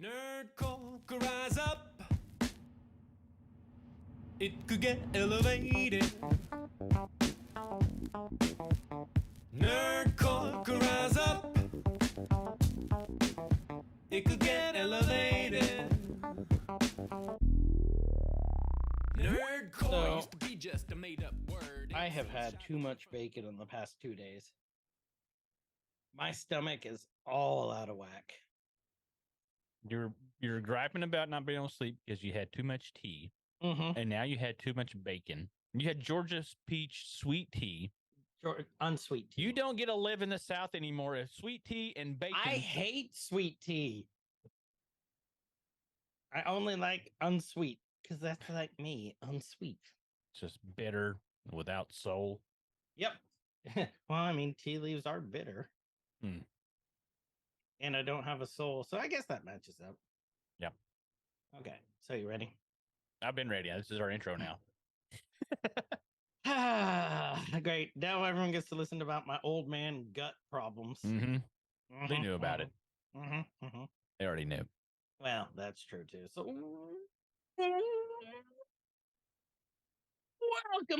Nerdcore could rise up. It could get elevated. Nerdcore could rise up. It could get elevated. Nerdcore used to be just a made-up word. I have had too much bacon in the past 2 days. My stomach is all out of whack. You're griping about not being able to sleep because you had too much tea, and now you had too much bacon. You had Georgia peach sweet tea. Unsweet tea. You don't get to live in the South anymore if sweet tea and bacon. I hate sweet tea. I only like unsweet because that's like me, unsweet. It's just bitter without soul. Yep. Well, I mean, tea leaves are bitter. And I don't have a soul, so I guess that matches up. Yep. Okay, so you ready? I've been ready. This is our intro now. Great. Now everyone gets to listen about my old man gut problems. They knew about it. They already knew. Well, that's true too. So, welcome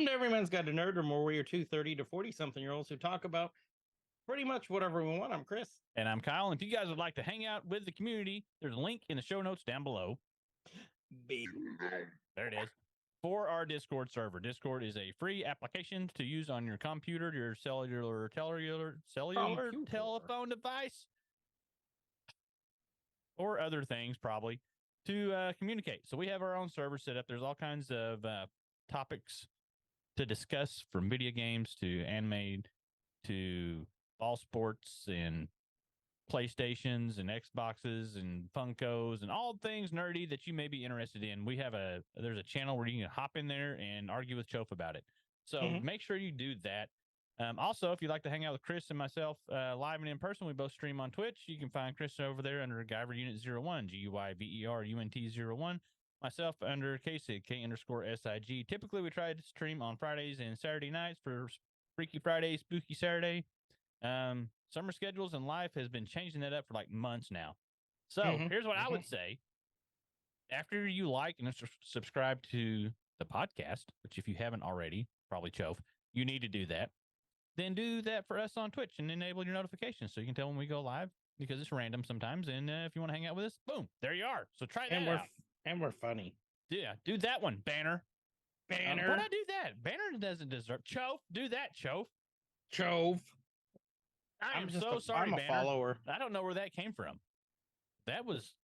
to Every Man's Got a Nerd, or more. We are 30 to 40-something-year-olds who talk about pretty much whatever we want. I'm Chris. And I'm Kyle. And if you guys would like to hang out with the community, there's a link in the show notes down below. There it is. For our Discord server. Discord is a free application to use on your computer, your cellular telephone device, or other things probably, to communicate. So we have our own server set up. There's all kinds of topics to discuss, from video games to anime to ball sports and PlayStations and Xboxes and Funkos and all things nerdy that you may be interested in. There's a channel where you can hop in there and argue with Chof about it. So make sure you do that. Also, if you'd like to hang out with Chris and myself live and in person, we both stream on Twitch. You can find Chris over there under Guyver Unit 01, GUYVERUNT01. Myself under KSIG, K_SIG. Typically, we try to stream on Fridays and Saturday nights for Freaky Friday, Spooky Saturday. Summer schedules and life has been changing that up for like months now. So here's what I would say. After you like and subscribe to the podcast, which if you haven't already, probably Chof, you need to do that. Then do that for us on Twitch and enable your notifications so you can tell when we go live, because it's random sometimes. And if you want to hang out with us, boom, there you are. So try that out. And we're funny. Yeah, do that one, Banner. Why'd I do that? Banner doesn't deserve. Chof, do that, Chof. Chove. I'm so sorry, I'm a Banner. follower. I don't know where that came from. That was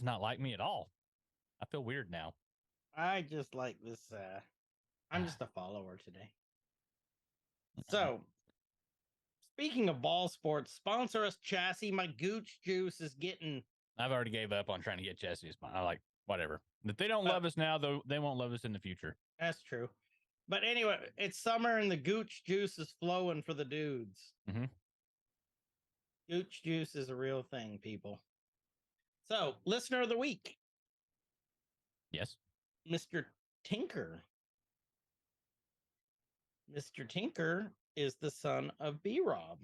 not like me at all. I feel weird now. I just like this. I'm just a follower today. So, speaking of ball sports, sponsor us, Chassis. My Gooch Juice is getting. I've already gave up on trying to get Chassis. I like whatever. If they don't love us now, though, they won't love us in the future. That's true. But anyway, it's summer and the Gooch Juice is flowing for the dudes. Gooch Juice is a real thing, people. So, listener of the week. Yes. Mr. Tinker. Mr. Tinker is the son of B-Rob.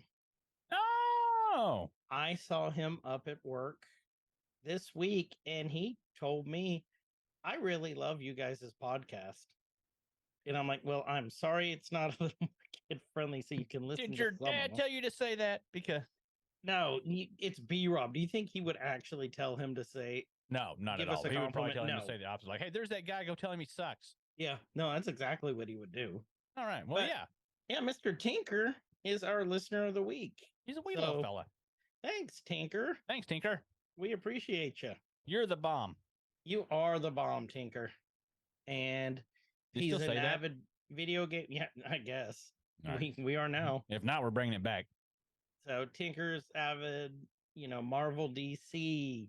Oh! I saw him up at work this week, and he told me, I really love you guys' podcast. And I'm like, well, I'm sorry it's not a little more kid-friendly so you can listen. Did your dad tell you to say that? Because no, it's B-Rob. Do you think he would actually tell him to say? No, not at all. He would probably tell him to say the opposite. Like, hey, there's that guy. Go tell him he sucks. Yeah, no, that's exactly what he would do. All right. Well, yeah, Mr. Tinker is our listener of the week. He's a wee little fella. Thanks, Tinker. Thanks, Tinker. We appreciate you. You're the bomb. You are the bomb, Tinker. And he's an avid video game. Yeah, I guess. Right. We are now. If not, we're bringing it back. So Tinker's avid, Marvel DC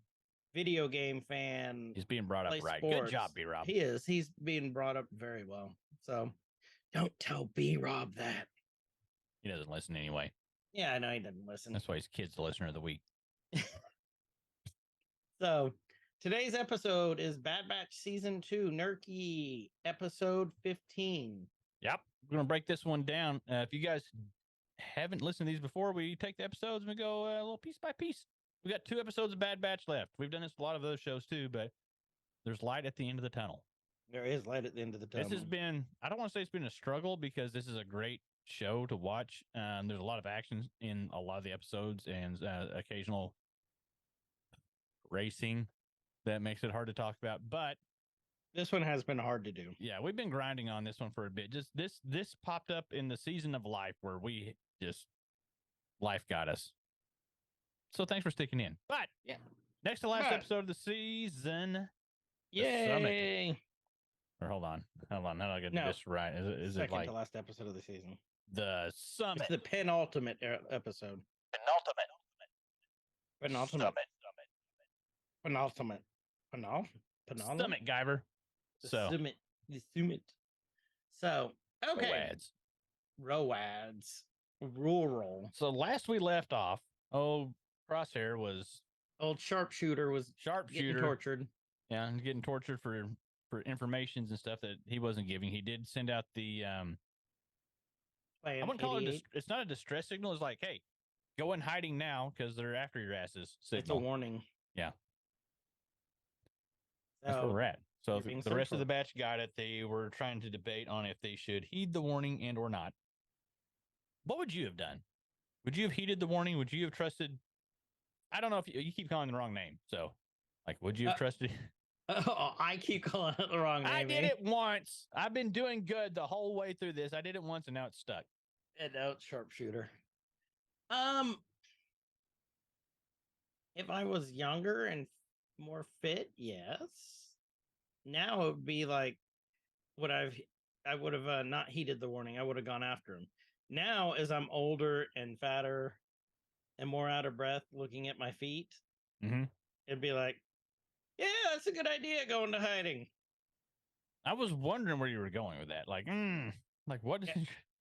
video game fan. He's being brought up right. Sports. Good job, B-Rob. He is. He's being brought up very well. So don't tell B-Rob that. He doesn't listen anyway. Yeah, I know he doesn't listen. That's why his kid's the listener of the week. So today's episode is Bad Batch Season 2, Nerkie, Episode 15. Yep. We're going to break this one down. If you guys haven't listened to these before, we take the episodes and we go a little piece by piece. We got 2 episodes of Bad Batch left. We've done this with a lot of other shows too, but there's light at the end of the tunnel. There is light at the end of the tunnel. This has been, I don't want to say it's been a struggle because this is a great show to watch. There's a lot of action in a lot of the episodes and occasional racing that makes it hard to talk about. But this one has been hard to do. yeah, we've been grinding on this one for a bit. Just this popped up in the season of life where we just life got us. So thanks for sticking in. But yeah, next to last episode of the season. Yay! Or hold on. How do I get No. this right? Is it Second like to last episode of the season? the summit? It's the penultimate episode. Penultimate. Summit, Guyver. The So summit. The summit. So okay. Roads. Rural. So last we left off, Crosshair was Old sharpshooter was getting tortured. Yeah, and getting tortured for informations and stuff that he wasn't giving. He did send out the I wouldn't call it it's not a distress signal. It's like, hey, go in hiding now because they're after your asses. Signal. It's a warning. Yeah. That's where we're at. So the rest of the batch got it. They were trying to debate on if they should heed the warning and or not. What would you have done? Would you have heeded the warning? Would you have trusted? I don't know if you keep calling the wrong name. So, like, would you have trusted? Oh, I keep calling it the wrong name. I did it once. I've been doing good the whole way through this. I did it once and now it's stuck. And now it's sharpshooter. If I was younger and more fit, yes. Now it would be like I would have not heeded the warning. I would have gone after him. Now, as I'm older and fatter and more out of breath looking at my feet, it'd be like, yeah, that's a good idea, going to hiding. I was wondering where you were going with that. Like what does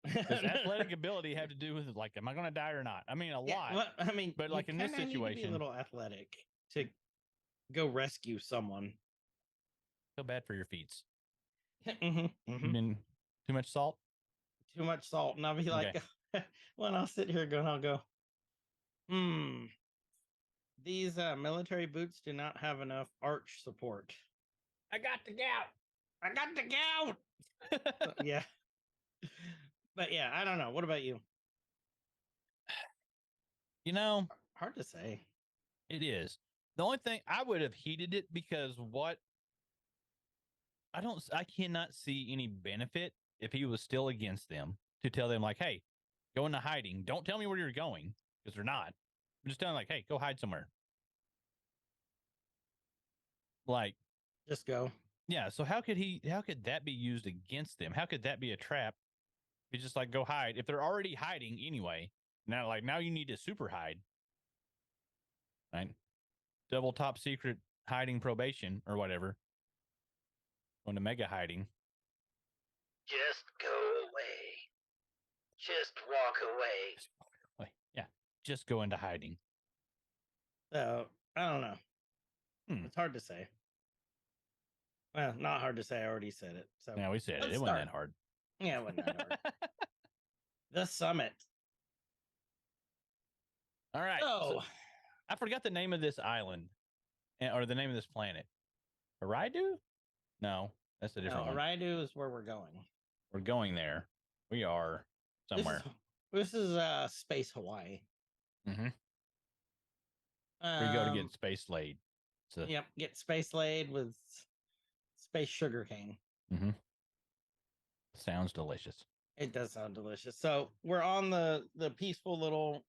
athletic ability have to do with it? Like, am I going to die or not? I mean, a lot. Well, I mean, but like in this situation, need to be a little athletic to go rescue someone. Feel bad for your feet. You mean too much salt? Too much salt, and I'll be like, well, I'll sit here going, I'll go, these military boots do not have enough arch support. I got the gout. Yeah. But yeah, I don't know. What about you? You know, hard to say. It is. The only thing I would have heeded it because I cannot see any benefit if he was still against them to tell them like, hey, go into hiding. Don't tell me where you're going because they're not. I'm just telling them like, hey, go hide somewhere. Like, just go. Yeah. So how could that be used against them? How could that be a trap? It's just like, go hide. If they're already hiding anyway, now you need to super hide. Right? Double top secret hiding probation or whatever. Going to mega hiding. Just go away. Just walk away. Yeah. Just go into hiding. So, I don't know. It's hard to say. Well, not hard to say. I already said it. So yeah, we said it. It wasn't that hard. Yeah, it wasn't that hard. The summit. All right. So I forgot the name of this island or the name of this planet. Aridu? No, that's a different one. Aridu is where we're going. We're going there. We are somewhere. This is Space Hawaii. Mm-hmm. We go to get space laid. So. Yep, get space laid with space sugarcane. Mm-hmm. Sounds delicious. It does sound delicious. So we're on the peaceful little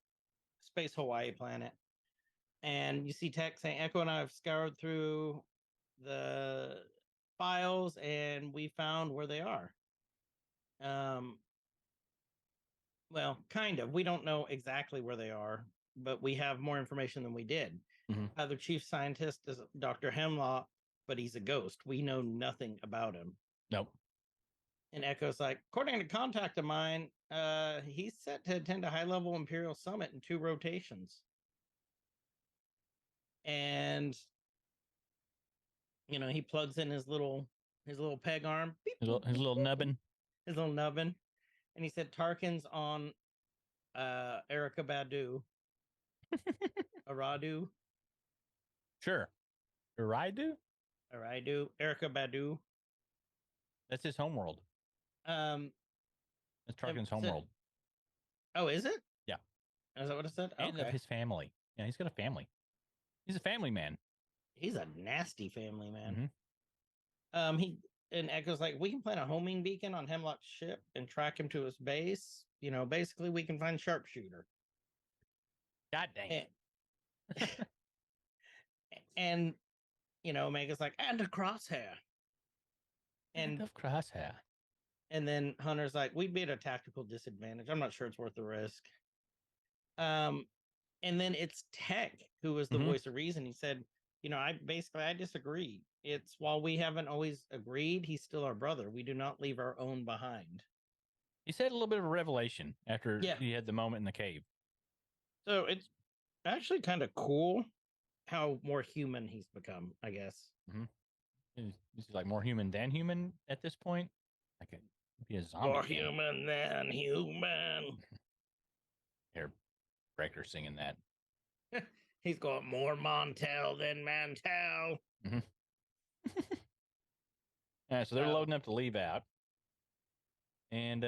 Space Hawaii planet. And you see Tech saying, Echo and I have scoured through the files and we found where they are. Well, kind of. We don't know exactly where they are, but we have more information than we did. The chief scientist is Dr. Hemlock, but he's a ghost. We know nothing about him. Nope. And Echo's like, according to contact of mine, he's set to attend a high-level Imperial summit in 2 rotations. And he plugs in his little peg arm. Beep, his little nubbin. His little nubbin. And he said Tarkin's on Erica Badu. Aradu, Sure. Raidu? Erica Badu. That's his homeworld. Um, That's Tarkin's so- homeworld. oh, is it? Yeah. Is that what it said? And of Okay. his family. Yeah, he's got a family. He's a family man. He's a nasty family man. Mhm. He and Echo's like, we can plant a homing beacon on Hemlock's ship and track him to his base. You know, basically, we can find sharpshooter. God dang it. And you know, Omega's like, and a crosshair. And And of crosshair. and then Hunter's like, we'd be at a tactical disadvantage. I'm not sure it's worth the risk. And then it's Tech who was the Mhm. voice of reason. He said, you know, I disagree. It's while we haven't always agreed, he's still our brother. We do not leave our own behind. He said a little bit of a revelation after Yeah. he had the moment in the cave. So it's actually kind of cool how more human he's become, I guess. He's like more human than human at this point. Like be a zombie. More thing. human than human. Here, Breaker singing that. He's got more Montel than Mantel. Yeah, so they're Oh. loading up to leave out. And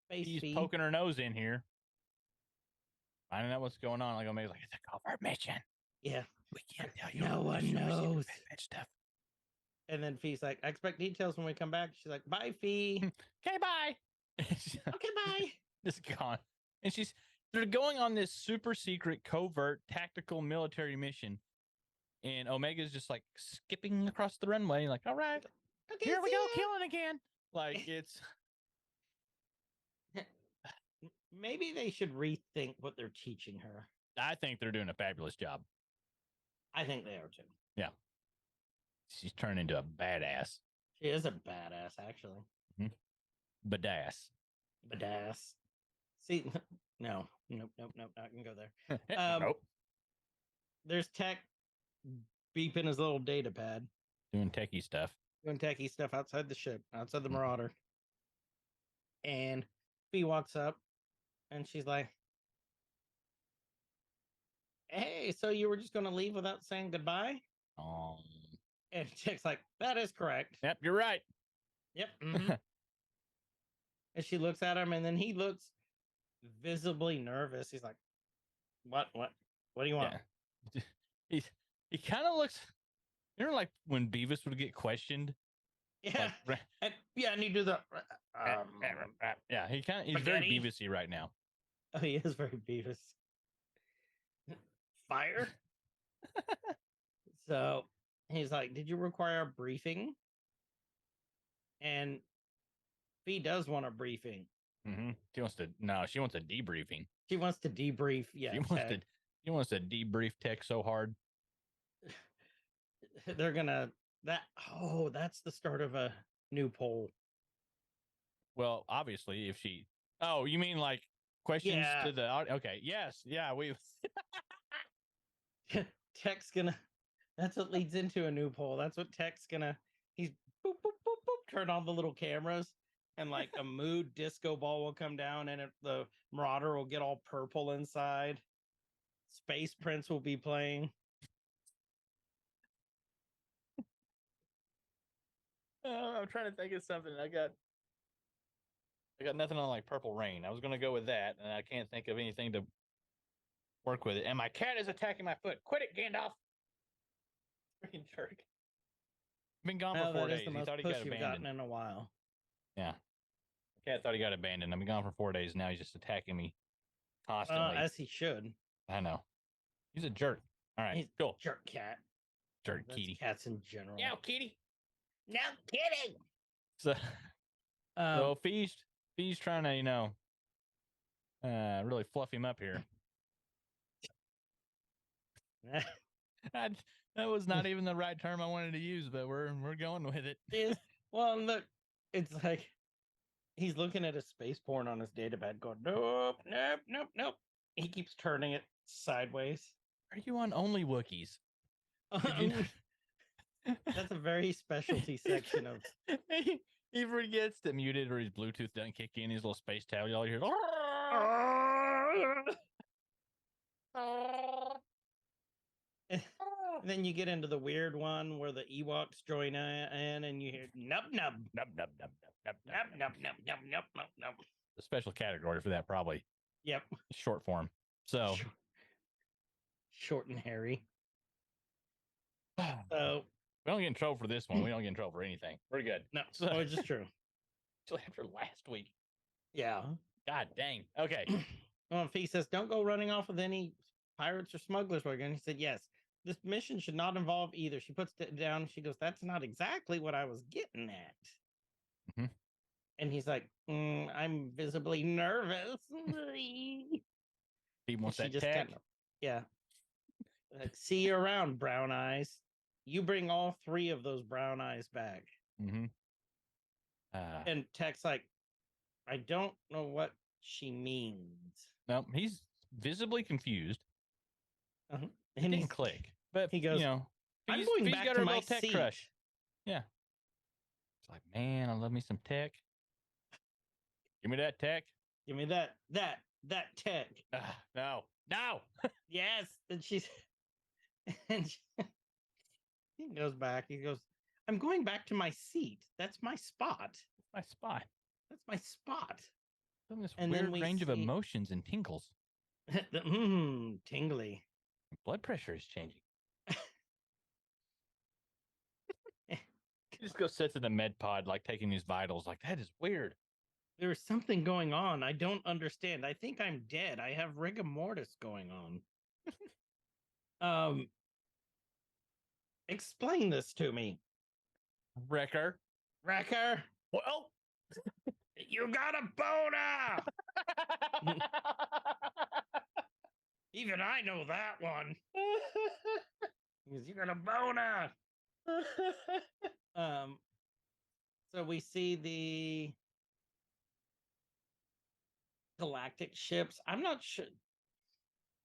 Space he's Fee. poking her nose in here. Finding out what's going on. Like Omega's like, it's a covert mission. Yeah. We can't tell you. No one Super secret knows. stuff. And then Fee's like, I expect details when we come back. She's like, bye, Fee. Okay, bye. Okay, bye. Just gone. And they're going on this super secret, covert, tactical military mission. And Omega's just like skipping across the runway, like, all right, Okay, here we see go, ya. killing again. Like it's Maybe they should rethink what they're teaching her. I think they're doing a fabulous job. I think they are too. She's turned into a badass. She is a badass, actually. Badass. Badass. See, no, nope, not gonna go there. Nope. There's Tech beeping his little data pad, Doing techie stuff. doing techie stuff outside the ship, outside the Mhm. Marauder. And Fee walks up and she's like, hey, so you were just gonna leave without saying goodbye? And Tech's like, that is correct. Yep, you're right. Yep. mhm." And she looks at him and then he looks visibly nervous. He's like, what do you want? Yeah. He kind of looks, you know, like when Beavis would get questioned. Yeah. Like, And you do the yeah, he's very spaghetti? Beavis-y right now. oh, he is very Beavis. Fire. So he's like, did you require a briefing? And Fee does want a briefing. She wants a debriefing. She wants to debrief. Yeah. She wants to debrief Tech so hard. They're gonna that's the start of a new poll. Well, obviously, if she, oh, you mean like questions Yeah. to the audience? Okay, yes, yeah, we. Tech's gonna that's what leads into a new poll. That's what Tech's gonna he's boop boop boop boop turn on the little cameras and like a mood disco ball will come down and the Marauder will get all purple inside. Space Prince will be playing. I'm trying to think of something. I got nothing on like Purple Rain. I was gonna go with that, and I can't think of anything to work with it. And my cat is attacking my foot. Quit it, Gandalf! Freaking jerk. Been gone for 4 That is days. the He most thought he push got you've abandoned. gotten in a while. Yeah. The cat thought he got abandoned. I've been gone for 4 days. Now he's just attacking me constantly. As he should. I know. He's a jerk. All right, He's cool. Jerk cat. Jerk That's kitty. cats in general. Yeah, kitty. No kidding. So, so Fee's trying to, really fluff him up here. That was not even the right term I wanted to use, but we're going with it. Well, look, it's like he's looking at his space porn on his datapad going, nope, nope, nope, nope. He keeps turning it sideways. Are you on Only Wookiees? Did you That's a very specialty section of. He forgets to mute it or his Bluetooth doesn't kick in. His little space towel, you all hear. Then you get into the weird one where the Ewoks join in and you hear nub nub Nub, nub, nub, nub, nub, nub nub nub nub nub nub nub. The special category for that, probably Yep. short form. So, Short and hairy. we So don't get in trouble for this one. We don't get in trouble for anything. We're good. no, So, which is true. Actually, after last week. Yeah. God dang. Okay. Well, Fee says, don't go running off with any pirates or smugglers. And he said, yes, this mission should not involve either. She puts it down. She goes, that's not exactly what I was getting at. Mhm. And he's like, I'm visibly nervous. He wants She that just tag. yeah. Like, see you around, brown eyes. You bring all 3 of those brown eyes back. Mm-hmm. And Tech's like, I don't know what she means. No, he's visibly confused. Uh-huh. It And didn't click. But he goes, you know, I'm Fee's- going Fee's back got to her my little tech seat. crush. Yeah. It's like, man, I love me some tech. Give me that tech. Give me that Tech. No. Yes. And she's and he goes back. He goes, I'm going back to my seat. That's my spot. My spot. That's my spot. Some this And then weird we range of see- emotions and tingles. Tingly. Blood pressure is changing. He just goes sits in the med pod, like taking his vitals. Like, that is weird. There's something going on. I don't understand. I think I'm dead. I have rigor mortis going on. Explain this to me. Wrecker. Wrecker, Well. you got a boner. Even I know that one. Because you got a boner. So we see the galactic ships. I'm not sure.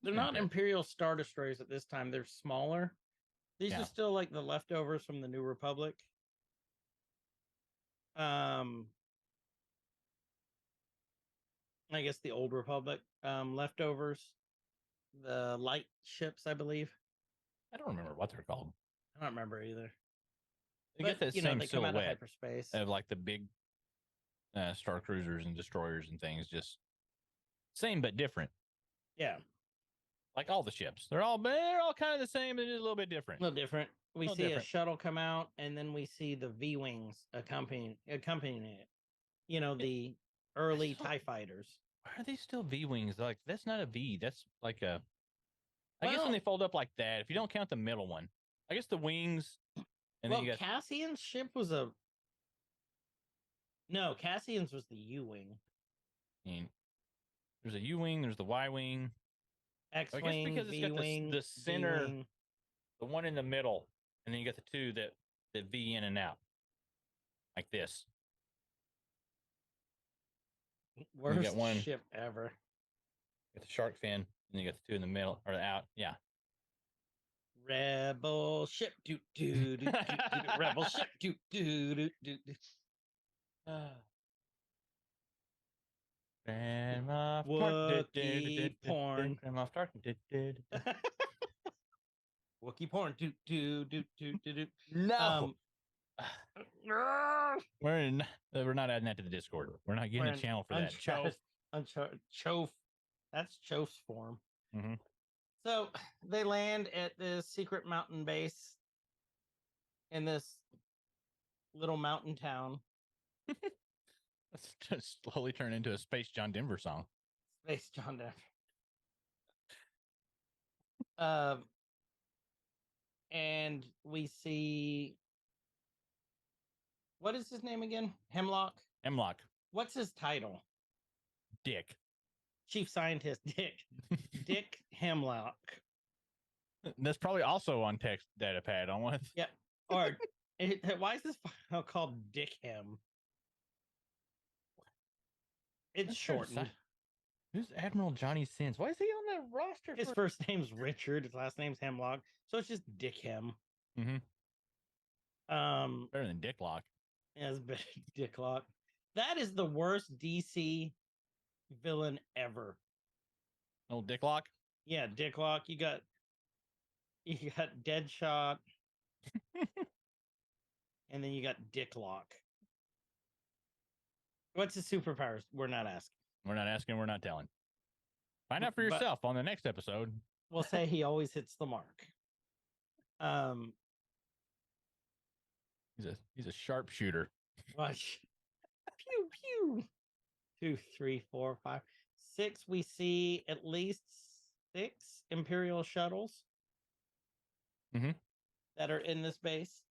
They're not Okay. Imperial Star Destroyers at this time. They're smaller. These Yeah. are still like the leftovers from the New Republic. I guess the Old Republic leftovers. The light ships, I believe. I don't remember what they're called. I don't remember either. They get that you know, same they come out of silhouette hyperspace. of like the big star cruisers and destroyers and things. Just same but different. Yeah, Like all the ships, they're all kind of the same, but just a little bit different. a little different. We Little see different. a shuttle come out, and then we see the V-wings accompanying it. You know, the early saw- TIE fighters. Why are they still V wings? Like, that's not a V. That's like a. I guess Well- when they fold up like that, if you don't count the middle one, I guess the wings, and Well, then you got. Cassian's ship was a. No, Cassian's was the U-wing. I mean, there's a U wing. There's the Y wing. X-wing, because it's got V-wing, the center- D-wing. The one in the middle, and then you got the two that V in and out, like this. Worst one- ship ever. You got the shark fin, and then you got the two in the middle or out. Yeah. Rebel ship, do do do do do. Rebel ship, do do do do do. Grandma Wookiee porn. Grandma Stark. Wookiee porn, do do do do do do. No. We're not adding that to the Discord. We're not getting a channel for that. Chof. That's Chof's form. Mhm. So they land at this secret mountain base in this little mountain town. Let's just slowly turn into a Space John Denver song. Space John Denver. And we see, what is his name again? Hemlock. Hemlock. What's his title? Dick. Chief Scientist Dick. Dick Hemlock. That's probably also on text data pad on one. Yeah. Or why is this file called Dick Hem? It's shortened. Who's Admiral Johnny Sins? Why is he on the roster? His first name's Richard. His last name's Hemlock. So it's just Dick Hem. Mhm. Better than Dick Lock. Yeah, it's better than Dick Lock. That is the worst DC villain ever. Old Dick Lock. Yeah, Dick Lock. You got You got Deadshot. And then you got Dicklock. What's his superpowers? We're not asking. We're not asking. We're not telling. Find out for But- yourself on the next episode. We'll say he always hits the mark. He's a sharpshooter. Watch. Pew pew. 2, 3, 4, 5, 6. We see at least 6 Imperial shuttles Mhm. that are in this base.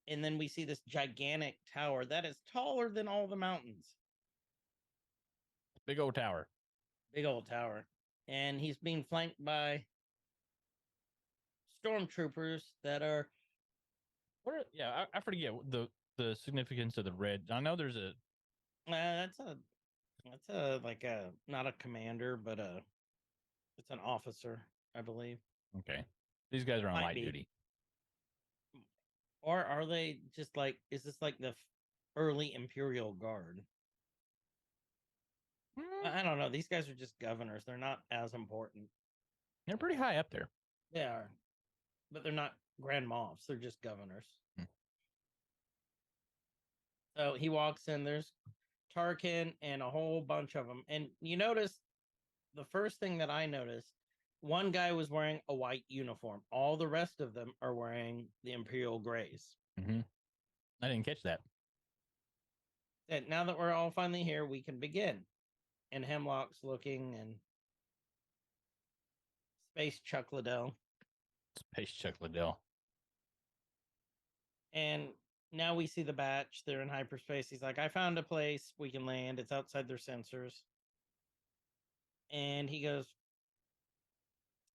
And then we see this gigantic tower that is taller than all the mountains. Big old tower. Big old tower. And he's being flanked by stormtroopers that are I forget the significance of the red. I know there's a that's a like a not a commander, but it's an officer, I believe. okay. These guys are on Might light be. duty. Or are they just like, is this like the early Imperial Guard? I don't know. These guys are just governors. They're not as important. They're pretty high up there. They are, but they're not Grand Moffs. They're just governors. Hmm. So he walks in. There's Tarkin and a whole bunch of them. And you notice the first thing that I noticed, one guy was wearing a white uniform. All the rest of them are wearing the Imperial Grays. Mm-hmm. I didn't catch that. And now that we're all finally here, we can begin. And Hemlock's looking, and Space Chuck Liddell. Space Chuck Liddell. And now we see the batch. They're in hyperspace. He's like, I found a place we can land. It's outside their sensors. And he goes,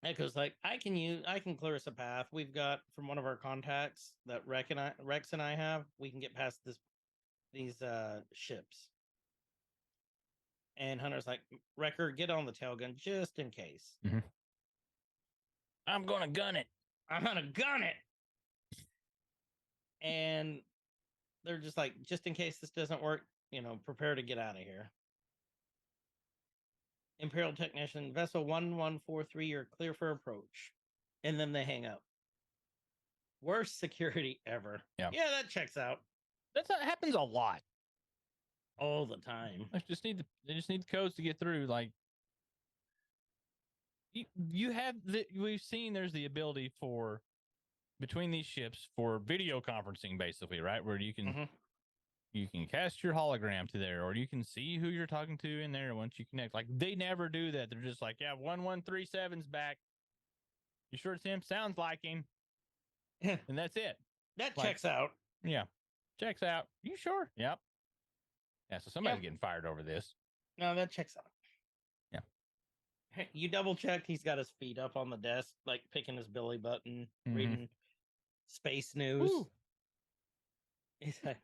Echo's like, I can clear us a path. We've got from one of our contacts that Rex and I have, we can get past these ships. And Hunter's like, Wrecker, get on the tail gun just in case. Mm-hmm. I'm gonna gun it. I'm gonna gun it. And they're just like, just in case this doesn't work, prepare to get out of here. Imperial Technician, Vessel 1143, you're clear for approach. And then they hang up. Worst security ever. Yeah, that checks out. That happens a lot. All the time. They just need the codes to get through. Like you have we've seen there's the ability for between these ships for video conferencing, basically, right? Where you can you can cast your hologram to there, or you can see who you're talking to in there once you connect. Like they never do that. They're just like, yeah, 1137's back. You sure it's him? Sounds like him. And that's it. That checks out. Yeah. Checks out. You sure? Yep. Yeah, so somebody's getting fired over this. No, that checks out. Yeah. You double checked. He's got his feet up on the desk, like picking his belly button, reading space news. Ooh. He's like,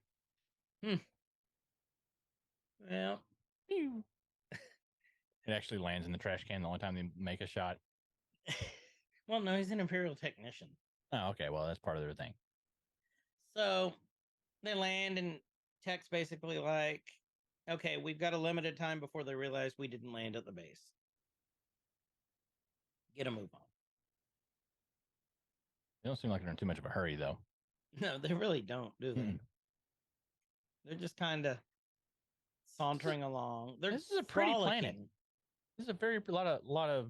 well, it actually lands in the trash can the only time they make a shot. well, no, he's an Imperial Technician. Oh, okay. Well, that's part of their thing. So they land, and Tech's basically like, okay, we've got a limited time before they realize we didn't land at the base. Get a move on. They don't seem like they're in too much of a hurry, though. No, they really don't, do they? They're just kind of sauntering along. This is a pretty planet. frolicking. This is a lot of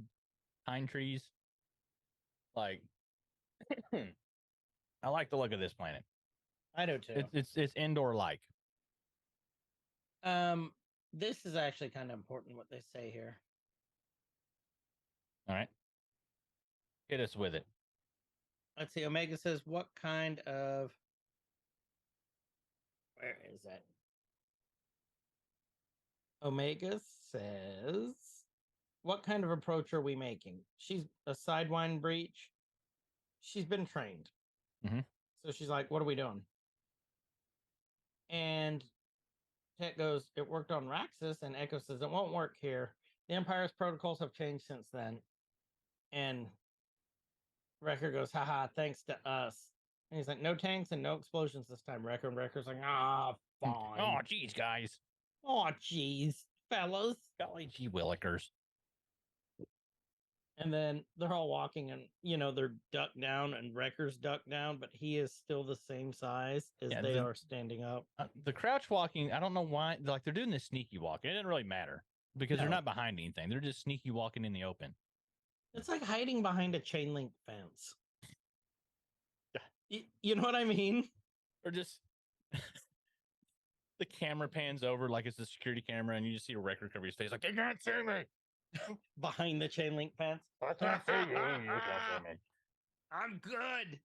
pine trees. Like, I like the look of this planet. I do too. It's indoor like. This is actually kind of important what they say here. All right. Hit us with it. Let's see. Omega says, what kind of... Where is that? Omega says, what kind of approach are we making? She's a sidewind breach. She's been trained. So she's like, what are we doing? And Tech goes, it worked on Raxus. And Echo says, it won't work here. The Empire's protocols have changed since then. And Wrecker goes, haha, thanks to us. And he's like, no tanks and no explosions this time, Wrecker. And Wrecker's like, fine. Oh, geez, guys. Oh, geez, fellas. Golly gee willikers. And then they're all walking and, they're ducked down and Wrecker's ducked down, but he is still the same size as Yeah, they are standing up. The crouch walking, I don't know why. Like they're doing this sneaky walking. It doesn't really matter because they're No. not behind anything. They're just sneaky walking in the open. It's like hiding behind a chain link fence. Yeah. You know what I mean? Or just the camera pans over like it's a security camera and you just see a record cover his face like, they can't see me. Behind the chain link fence. I can't see you. You can't see me. I'm good.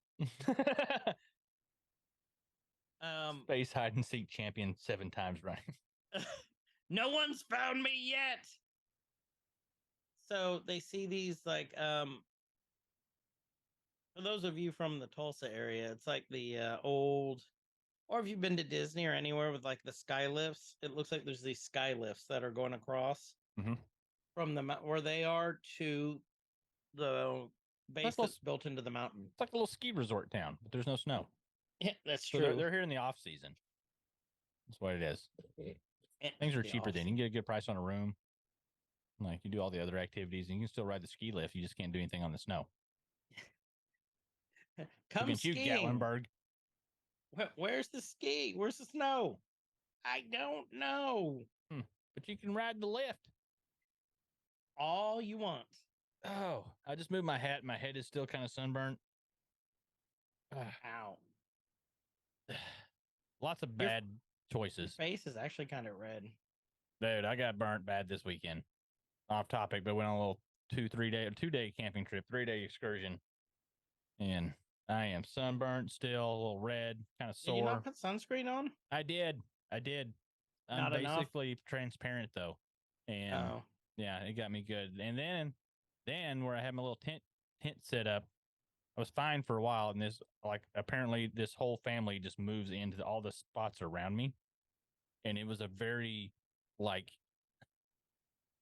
Space hide and seek champion 7 times running. No one's found me yet. So they see these like for those of you from the Tulsa area, it's like the old, or if you've been to Disney or anywhere with like the sky lifts, it looks like there's these sky lifts that are going across from the where they are to the base that's built into the mountain. It's like a little ski resort town, but there's no snow. Yeah, that's So true. they're here in the off season. That's what it is. Things are cheaper then. You can get a good price on a room. Like you do all the other activities, and you can still ride the ski lift. You just can't do anything on the snow. Come skiing. Gatlinburg. Where's the ski? Where's the snow? I don't know. But you can ride the lift. All you want. Oh, I just moved my hat. My head is still kind of sunburnt. Ow. Lots of bad choices. Your face is actually kind of red. Dude, I got burnt bad this weekend. Off topic, but went on a little 2-day camping trip, 3-day excursion. And I am sunburnt still, a little red, kind of sore. Did you not put sunscreen on? I did. I'm Not basically enough? Transparent though. And yeah, it got me good. And then where I had my little tent set up, I was fine for a while. And this, like, apparently this whole family just moves into all the spots around me. And it was a very, like,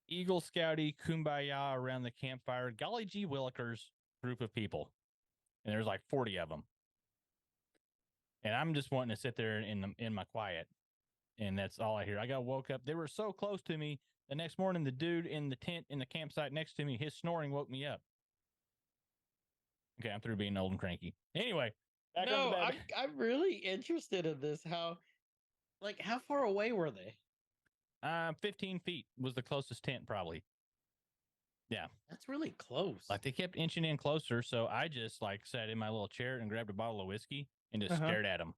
Eagle Scouty kumbaya around the campfire, golly gee willikers group of people. And there's like 40 of them. And I'm just wanting to sit there in my quiet. And that's all I hear. I got woke up. They were so close to me. The next morning, the dude in the tent in the campsite next to me, his snoring woke me up. Okay, I'm through being old and cranky. Anyway, back on the bed. I'm really interested in this. How far away were they? 15 feet was the closest tent, probably. Yeah. That's really close. Like they kept inching in closer. So I just like sat in my little chair and grabbed a bottle of whiskey and just stared at them.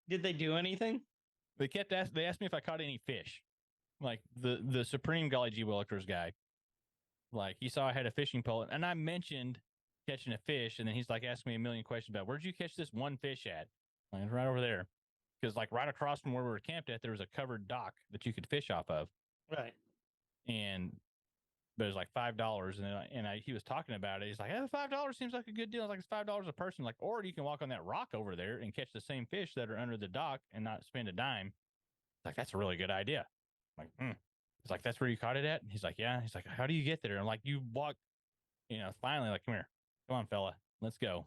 Did they do anything? They asked me if I caught any fish. Like the supreme golly gee willikers guy. Like he saw I had a fishing pole and I mentioned catching a fish. And then he's like asking me a million questions about where'd you catch this one fish at? Like right over there. Because like right across from where we were camped at, there was a covered dock that you could fish off of. Right. But it was like $5. And he was talking about it. He's like, $5 seems like a good deal. I was like, it's $5 a person. Like, or you can walk on that rock over there and catch the same fish that are under the dock and not spend a dime. Like, that's a really good idea. I'm like, He's like, that's where you caught it at? And he's like, yeah. He's like, how do you get there? I'm like, you walk, finally, like, come here. Come on, fella. Let's go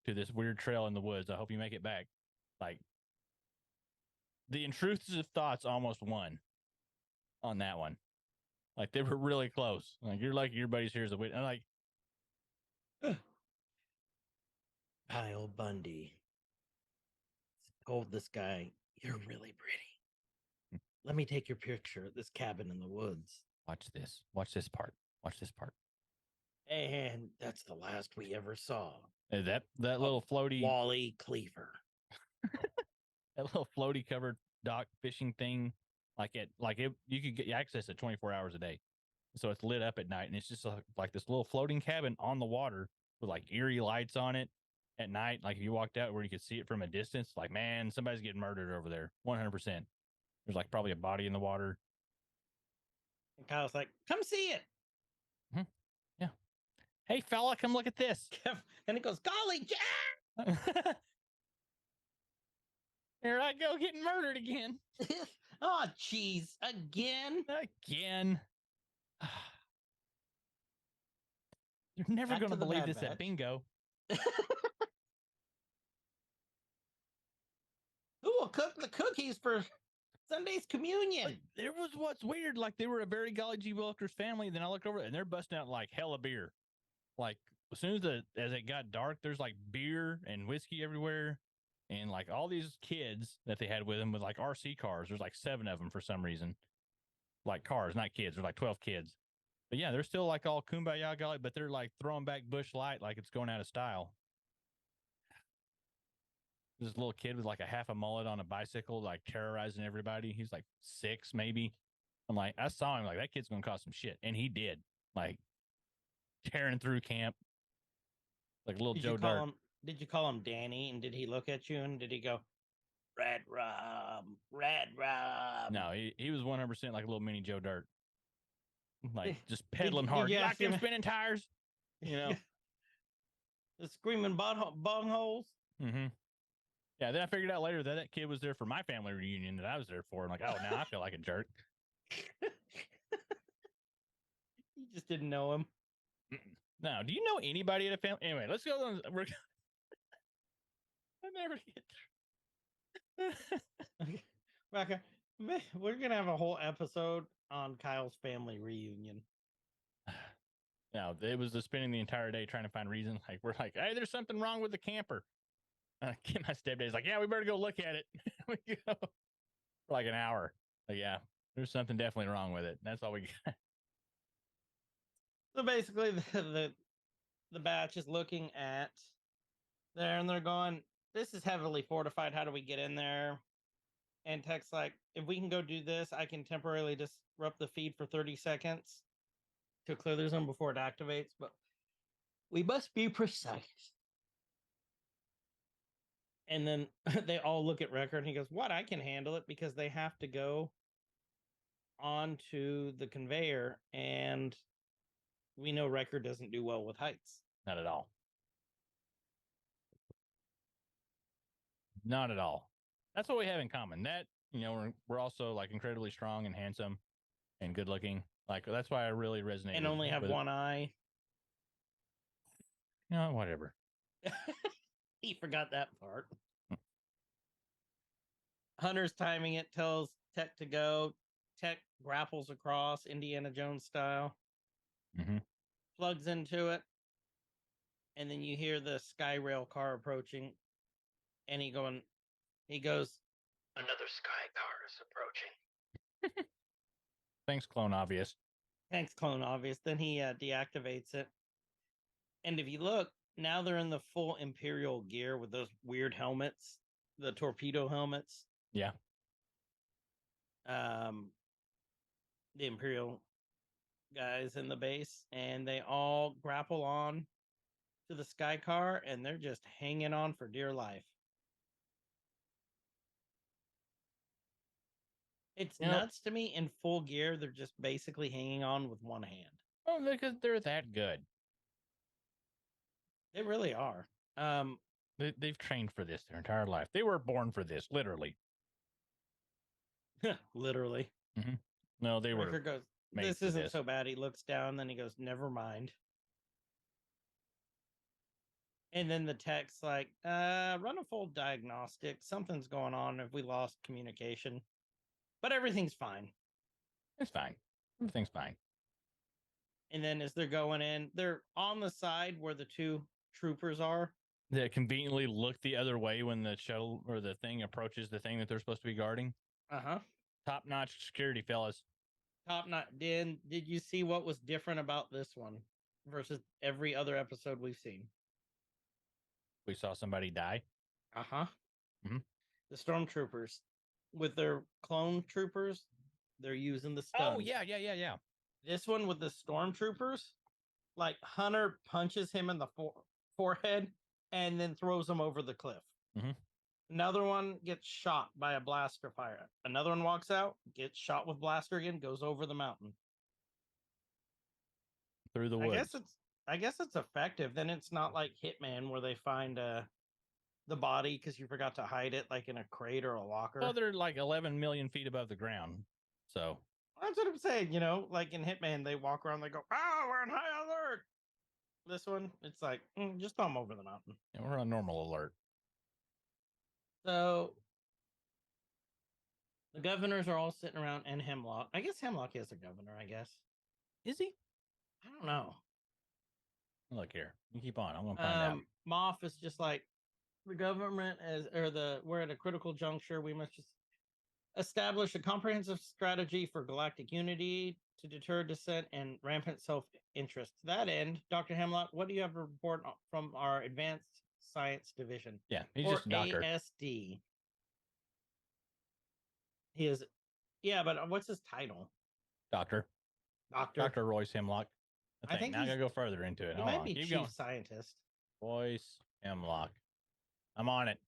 to this weird trail in the woods. I hope you make it back. Like, the intrusive thoughts almost won on that one. Like they were really close. Like you're lucky your buddy's here as a witness. I'm like, Kyle Bundy told this guy, "You're really pretty. Let me take your picture at this cabin in the woods." Watch this. Watch this part. Watch this part. And that's the last we ever saw. That little floaty Wally Cleaver. That little floaty covered dock fishing thing. You could get access to 24 hours a day. So it's lit up at night and it's just like this little floating cabin on the water with like eerie lights on it at night. Like if you walked out where you could see it from a distance, like, man, somebody's getting murdered over there. 100%. There's like probably a body in the water. And Kyle's like, come see it. Mm-hmm. Yeah. Hey fella, come look at this. And he goes, golly, Jack. Here I go getting murdered again. Oh, jeez. Again? You're never going to believe this at bingo. Who will cook the cookies for Sunday's communion. Like, there was what's weird. Like they were a very Golly G. Willikers family. Then I looked over and they're busting out like hella beer. Like as soon as it got dark, there's like beer and whiskey everywhere. And like all these kids that they had with them with like RC cars. There's like 7 of them for some reason. Like cars, not kids. There's like 12 kids. But yeah, they're still like all kumbaya golly, but they're like throwing back Bush Light like it's going out of style. This little kid with like a half a mullet on a bicycle, like terrorizing everybody. He's like 6, maybe. I'm like, I saw him like that kid's gonna cause some shit, and he did. Like tearing through camp, like little Joe Dirt. Did you call him Danny? And did he look at you and did he go, Red Rum, Red Rum? No, he was 100% like a little mini Joe Dirt, like just Did- pedaling did hard. you You ask like them him- spinning tires, you know. The screaming bung holes. Mm-hmm. Yeah, then I figured out later that kid was there for my family reunion that I was there for. I'm like, oh, now I feel like a jerk. You just didn't know him. No, do you know anybody at a family? Anyway, let's go on. I never get. Okay. We're gonna have a whole episode on Kyle's family reunion. No, it was just spending the entire day trying to find reasons. Like we're like, hey, there's something wrong with the camper. My stepdad's like, yeah, we better go look at it. We go for like an hour. Like, yeah, there's something definitely wrong with it. That's all we got. So basically, the batch is looking at there, and they're going, "This is heavily fortified. How do we get in there?" And Tech's like, "If we can go do this, I can temporarily disrupt the feed for 30 seconds to clear the zone before it activates. But we must be precise." And then they all look at Wrecker, and he goes, "What? I can handle it," because they have to go onto the conveyor, and we know Wrecker doesn't do well with heights. Not at all. Not at all. That's what we have in common. That, you know, we're also like incredibly strong and handsome and good looking. Like that's why I really resonate. And only have one eye. No, whatever. He forgot that part. Hunter's timing it, tells Tech to go. Tech grapples across Indiana Jones style, Mm-hmm. plugs into it, and then you hear the Sky Rail car approaching, and he goes, "Another Sky car is approaching." Thanks, Clone Obvious. Thanks, Clone Obvious. Then he deactivates it, and if you look, now they're in the full Imperial gear with those weird helmets, the torpedo helmets. Yeah. The Imperial guys in the base, and they all grapple on to the Sky car, and they're just hanging on for dear life. It's nuts to me. In full gear, they're just basically hanging on with one hand. Oh, because they're that good. They really are. They've trained for this their entire life. They were born for this, literally. Literally. Mm-hmm. No, they Riker were. goes, made "This for isn't this. so bad." He looks down, then he goes, "Never mind." And then the tech's like, run a full diagnostic. Something's going on if we lost communication. But everything's fine. It's fine. Everything's fine. And then as they're going in, they're on the side where the two troopers are. They conveniently look the other way when the shuttle or the thing approaches the thing that they're supposed to be guarding. Uh-huh. Top-notch security, fellas. Top notch. Did you see what was different about this one versus every other episode we've seen? We saw somebody die. Uh-huh. Mhm. The stormtroopers. With their clone troopers, they're using the stuns. Oh, yeah. This one with the stormtroopers, like Hunter punches him in the forehead and then throws him over the cliff. Mhm. Another one gets shot by a blaster fire. Another one walks out, gets shot with blaster again, goes over the mountain. Through the woods. I guess it's effective. Then it's not like Hitman where they find the body because you forgot to hide it like in a crate or a locker. Well, they're like 11 million feet above the ground. So That's what I'm saying. You know, like in Hitman, they walk around, they go, "Oh, we're on high alert." This one, it's like, just throw them over the mountain. yeah, we're on normal alert. So The governors are all sitting around, and Hemlock. I guess Hemlock is a governor. I guess. Is he? I don't know. Look here. You keep on. I'm gonna find out. Moff is just like the government we're at a critical juncture. We must just establish a comprehensive strategy for galactic unity to deter dissent and rampant self-interest. To that end, Dr. Hemlock, what do you have to report from our Advanced Science Division? Yeah, he's or just a doctor. ASD. He is, yeah, but what's his title? Doctor. Doctor. Dr. Royce Hemlock. I think now I'm he's- gonna go further into it. He Hold might on. be Keep chief going. scientist. Royce Hemlock. I'm on it.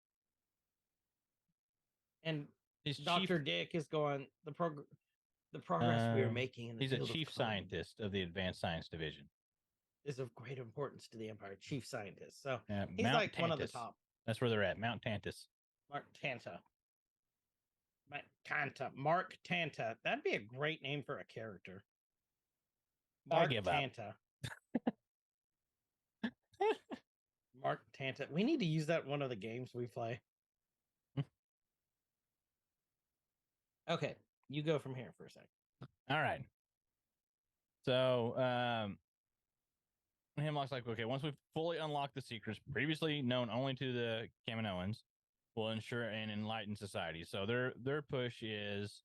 And He's Dr. chief. Dick is going the progress we are making in the He's a field of chief cloning scientist of the Advanced Science Division. is of great importance to the Empire. Chief scientist. So he's Mount like one of the Tantus. top. That's where they're at. Mount Tantus. Mark Tanta. Mark Tanta. That'd be a great name for a character. Mark give up. Tanta. Mark Tanta. We need to use that in one of the games we play. Okay, you go from here for a second. All right. So Hemlock's like, okay, once we fully unlock the secrets previously known only to the Kaminoans, we'll ensure an enlightened society. So their push is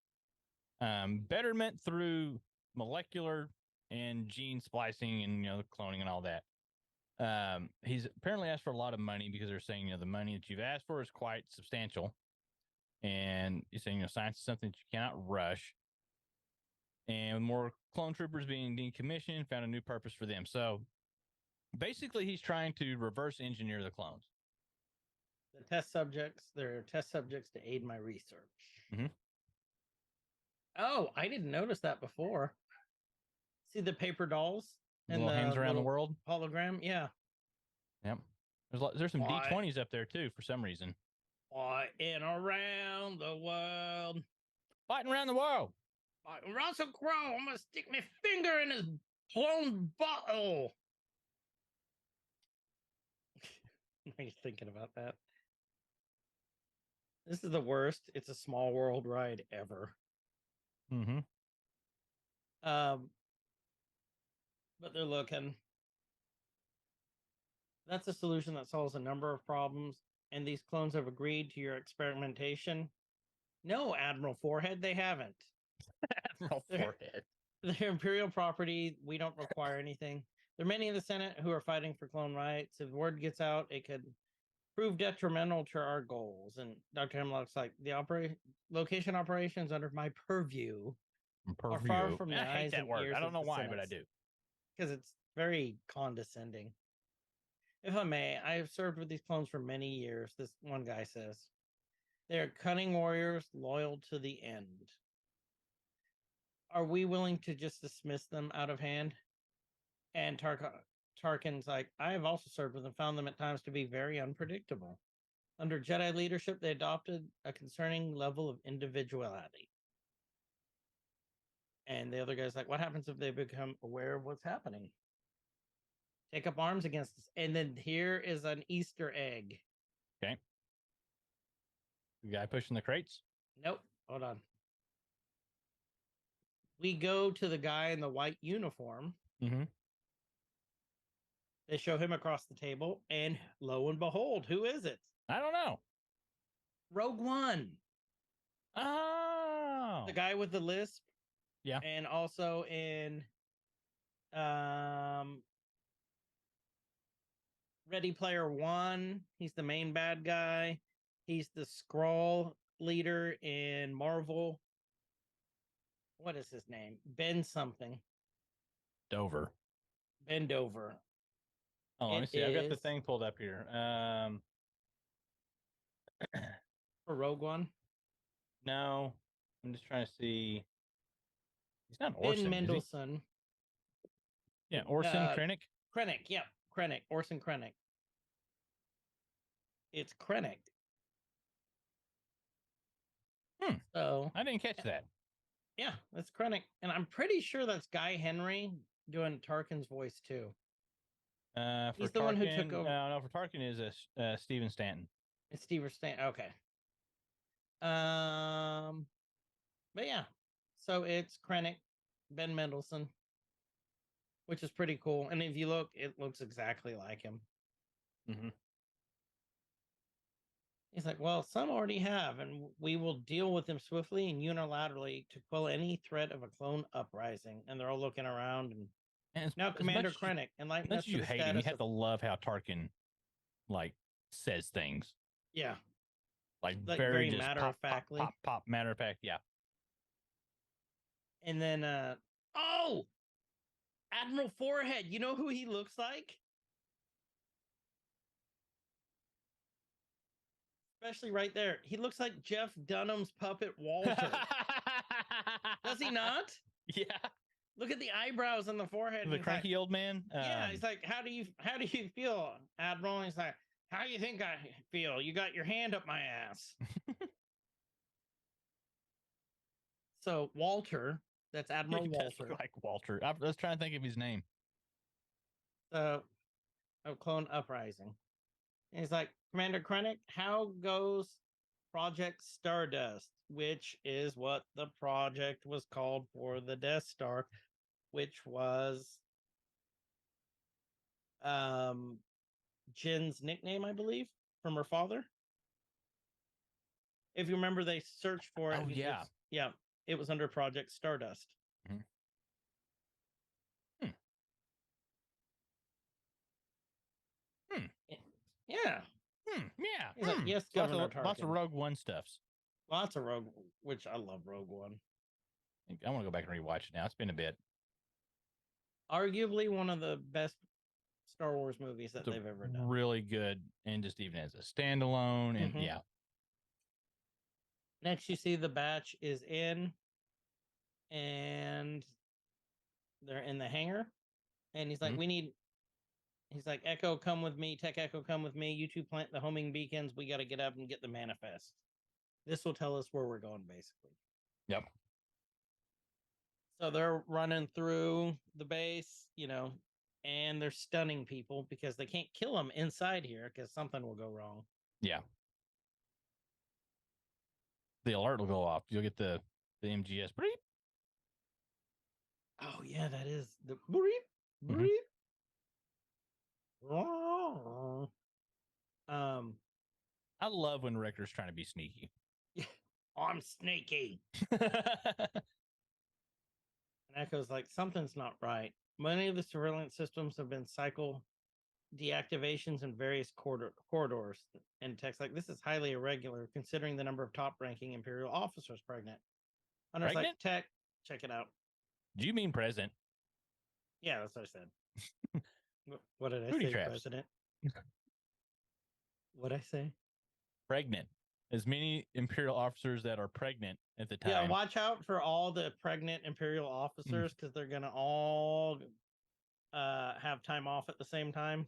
betterment through molecular and gene splicing and cloning and all that. He's apparently asked for a lot of money because they're saying the money that you've asked for is quite substantial, and he's saying science is something that you cannot rush. And with more clone troopers being decommissioned, found a new purpose for them. So basically, he's trying to reverse engineer the clones. The test subjects, they're test subjects to aid my research. Mm-hmm. Oh, I didn't notice that before. See the paper dolls and the hands around the world hologram? Yeah. Yep. There's some D20s up there too for some reason. Fighting around the world. Fighting around the world. Russell Crowe, I'm gonna stick my finger in his clone bottle. Are you thinking about that? This is the worst It's a Small World ride ever. Mm-hmm. But they're looking. That's a solution that solves a number of problems, and these clones have agreed to your experimentation. No, Admiral Forehead, they haven't. Admiral Forehead. They're Imperial property. We don't require anything. There are many in the Senate who are fighting for clone rights. If word gets out, it could prove detrimental to our goals. And Dr. Hemlock's like, the location operations under my purview are far from the I hate eyes that and word. ears I don't of know the why, Senate, but I do. because it's very condescending. If I may, I have served with these clones for many years, this one guy says. They are cunning warriors, loyal to the end. Are we willing to just dismiss them out of hand? And Tarkin's like, I have also served with them, found them at times to be very unpredictable. Under Jedi leadership, they adopted a concerning level of individuality. And the other guy's like, what happens if they become aware of what's happening? Take up arms against us. And then here is an Easter egg. Okay. The guy pushing the crates? Nope. Hold on. We go to the guy in the white uniform. Mm-hmm. They show him across the table, and lo and behold, who is it? I don't know. Rogue One. Oh. The guy with the lisp. Yeah. And also in Ready Player One, he's the main bad guy. He's the Skrull leader in Marvel. What is his name? Ben something. Dover. Ben Dover. Oh, let me see. I've got the thing pulled up here. For Rogue One? No. I'm just trying to see. He's not Orson. Ben Mendelsohn. Yeah, Orson Krennic. Krennic, yeah. Krennic. Orson Krennic. It's Krennic. So I didn't catch that. Yeah, that's Krennic. And I'm pretty sure that's Guy Henry doing Tarkin's voice too. He's the one who took over. No, for Tarkin is Steven Stanton. It's Steven Stanton. Okay. But yeah, so it's Krennic, Ben Mendelsohn, which is pretty cool. And if you look, it looks exactly like him. Mm-hmm. He's like, well, some already have, and we will deal with them swiftly and unilaterally to quell any threat of a clone uprising. And they're all looking around, and And now Commander as Krennic, enlighten much us as to you the hate him, you status have of... to love how Tarkin like says things Yeah, like like very very just matter pop, of factly. pop, pop, pop, matter of fact. Yeah. And then, oh, Admiral Forehead. You know who he looks like? Especially right there. He looks like Jeff Dunham's puppet Walter. Does he not? Yeah. Look at the eyebrows and the forehead. The He's cranky like, old man. yeah, he's like, how do you feel, Admiral? And he's like, how do you think I feel? You got your hand up my ass. So Walter, that's Admiral He does Walter. look like Walter. I was trying to think of his name. So, Clone Uprising. And he's like, Commander Krennic, how goes Project Stardust, which is what the project was called for the Death Star, which was Jin's nickname, I believe, from her father. If you remember, they searched for it. Oh, yeah. Yeah, it was under Project Stardust. Mhm. Yeah. Yeah. He's like, yes, Lots Governor lots of Tarkin. Rogue One stuffs. Lots of Rogue, which I love Rogue One. I want to go back and rewatch it now. It's been a bit. Arguably one of the best Star Wars movies that they've ever done. Really good, and just even as a standalone, and yeah. Next, you see the batch is in, and they're in the hangar, and he's like, he's like, Echo, come with me. Tech Echo, come with me. You two plant the homing beacons. We got to get up and get the manifest. This will tell us where we're going, basically. Yep. So they're running through the base, and they're stunning people because they can't kill them inside here because something will go wrong. Yeah. The alert will go off. You'll get the MGS. Beep. Oh, yeah, that is the beep, beep. I love when Wrecker's trying to be sneaky. I'm sneaky. And Echo's like, something's not right. Many of the surveillance systems have been cycle deactivations in various corridors. And Tech's like, this is highly irregular considering the number of top-ranking Imperial officers pregnant. Hunter's like, Tech, check it out. Do you mean present? Yeah, that's what I said. What did I Booty say, traps. President? What'd I say? Pregnant. As many Imperial officers that are pregnant at the time. Yeah, watch out for all the pregnant Imperial officers because they're going to all have time off at the same time.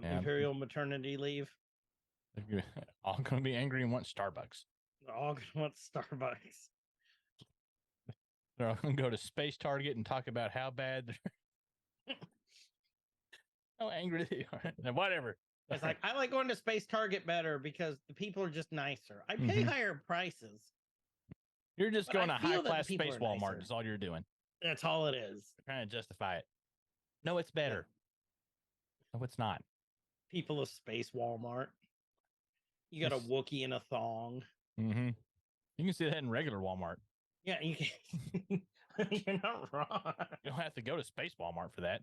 Imperial maternity leave. They're all going to be angry and want Starbucks. They're all going to want Starbucks. They're all going to go to Space Target and talk about how bad they're... how angry they are. Whatever. It's like, I like going to Space Target better because the people are just nicer. I pay higher prices. You're just going to high-class Space Walmart is all you're doing. That's all it is. They're trying to justify it. No, it's better. Yeah. No, it's not. People of Space Walmart. You got a Wookiee in a thong. You can see that in regular Walmart. Yeah, you can. You're not wrong. You don't have to go to Space Walmart for that.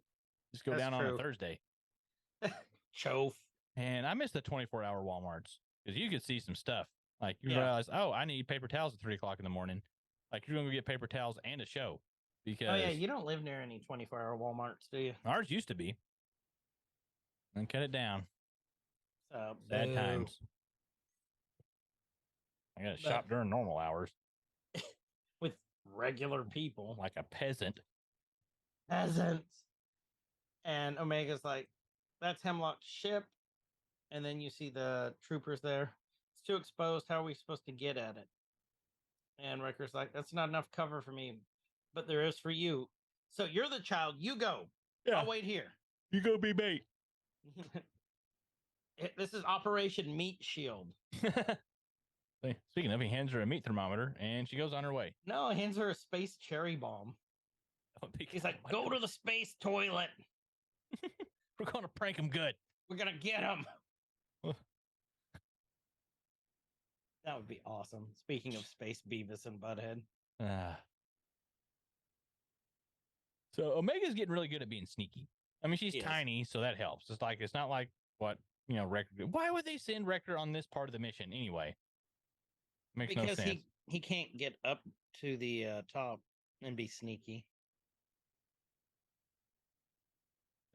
Just go down on a Thursday. Chove. And I miss the 24-hour Walmarts because you could see some stuff. Like you realize, oh, I need paper towels at 3 o'clock in the morning. Like you're going to get paper towels and a show because. Oh yeah, you don't live near any 24-hour Walmarts, do you? Ours used to be. And cut it down. So sad times. I got to shop during normal hours with regular people, like a peasant. Peasants. And Omega's like, that's Hemlock's ship. And then you see the troopers there. It's too exposed. How are we supposed to get at it? And Wrecker's like, that's not enough cover for me, but there is for you. So you're the child. You go. Yeah. I'll wait here. You go be bait. This is Operation Meat Shield. Speaking of, he hands her a meat thermometer, and she goes on her way. No, he hands her a space cherry bomb. He's like, go to the space toilet. We're going to prank him good. We're going to get him. That would be awesome. Speaking of space Beavis and Butthead. So Omega's getting really good at being sneaky. I mean, she's tiny, so that helps. It's not like what, Wrecker. Why would they send Wrecker on this part of the mission anyway? Makes no sense. Because he can't get up to the top and be sneaky.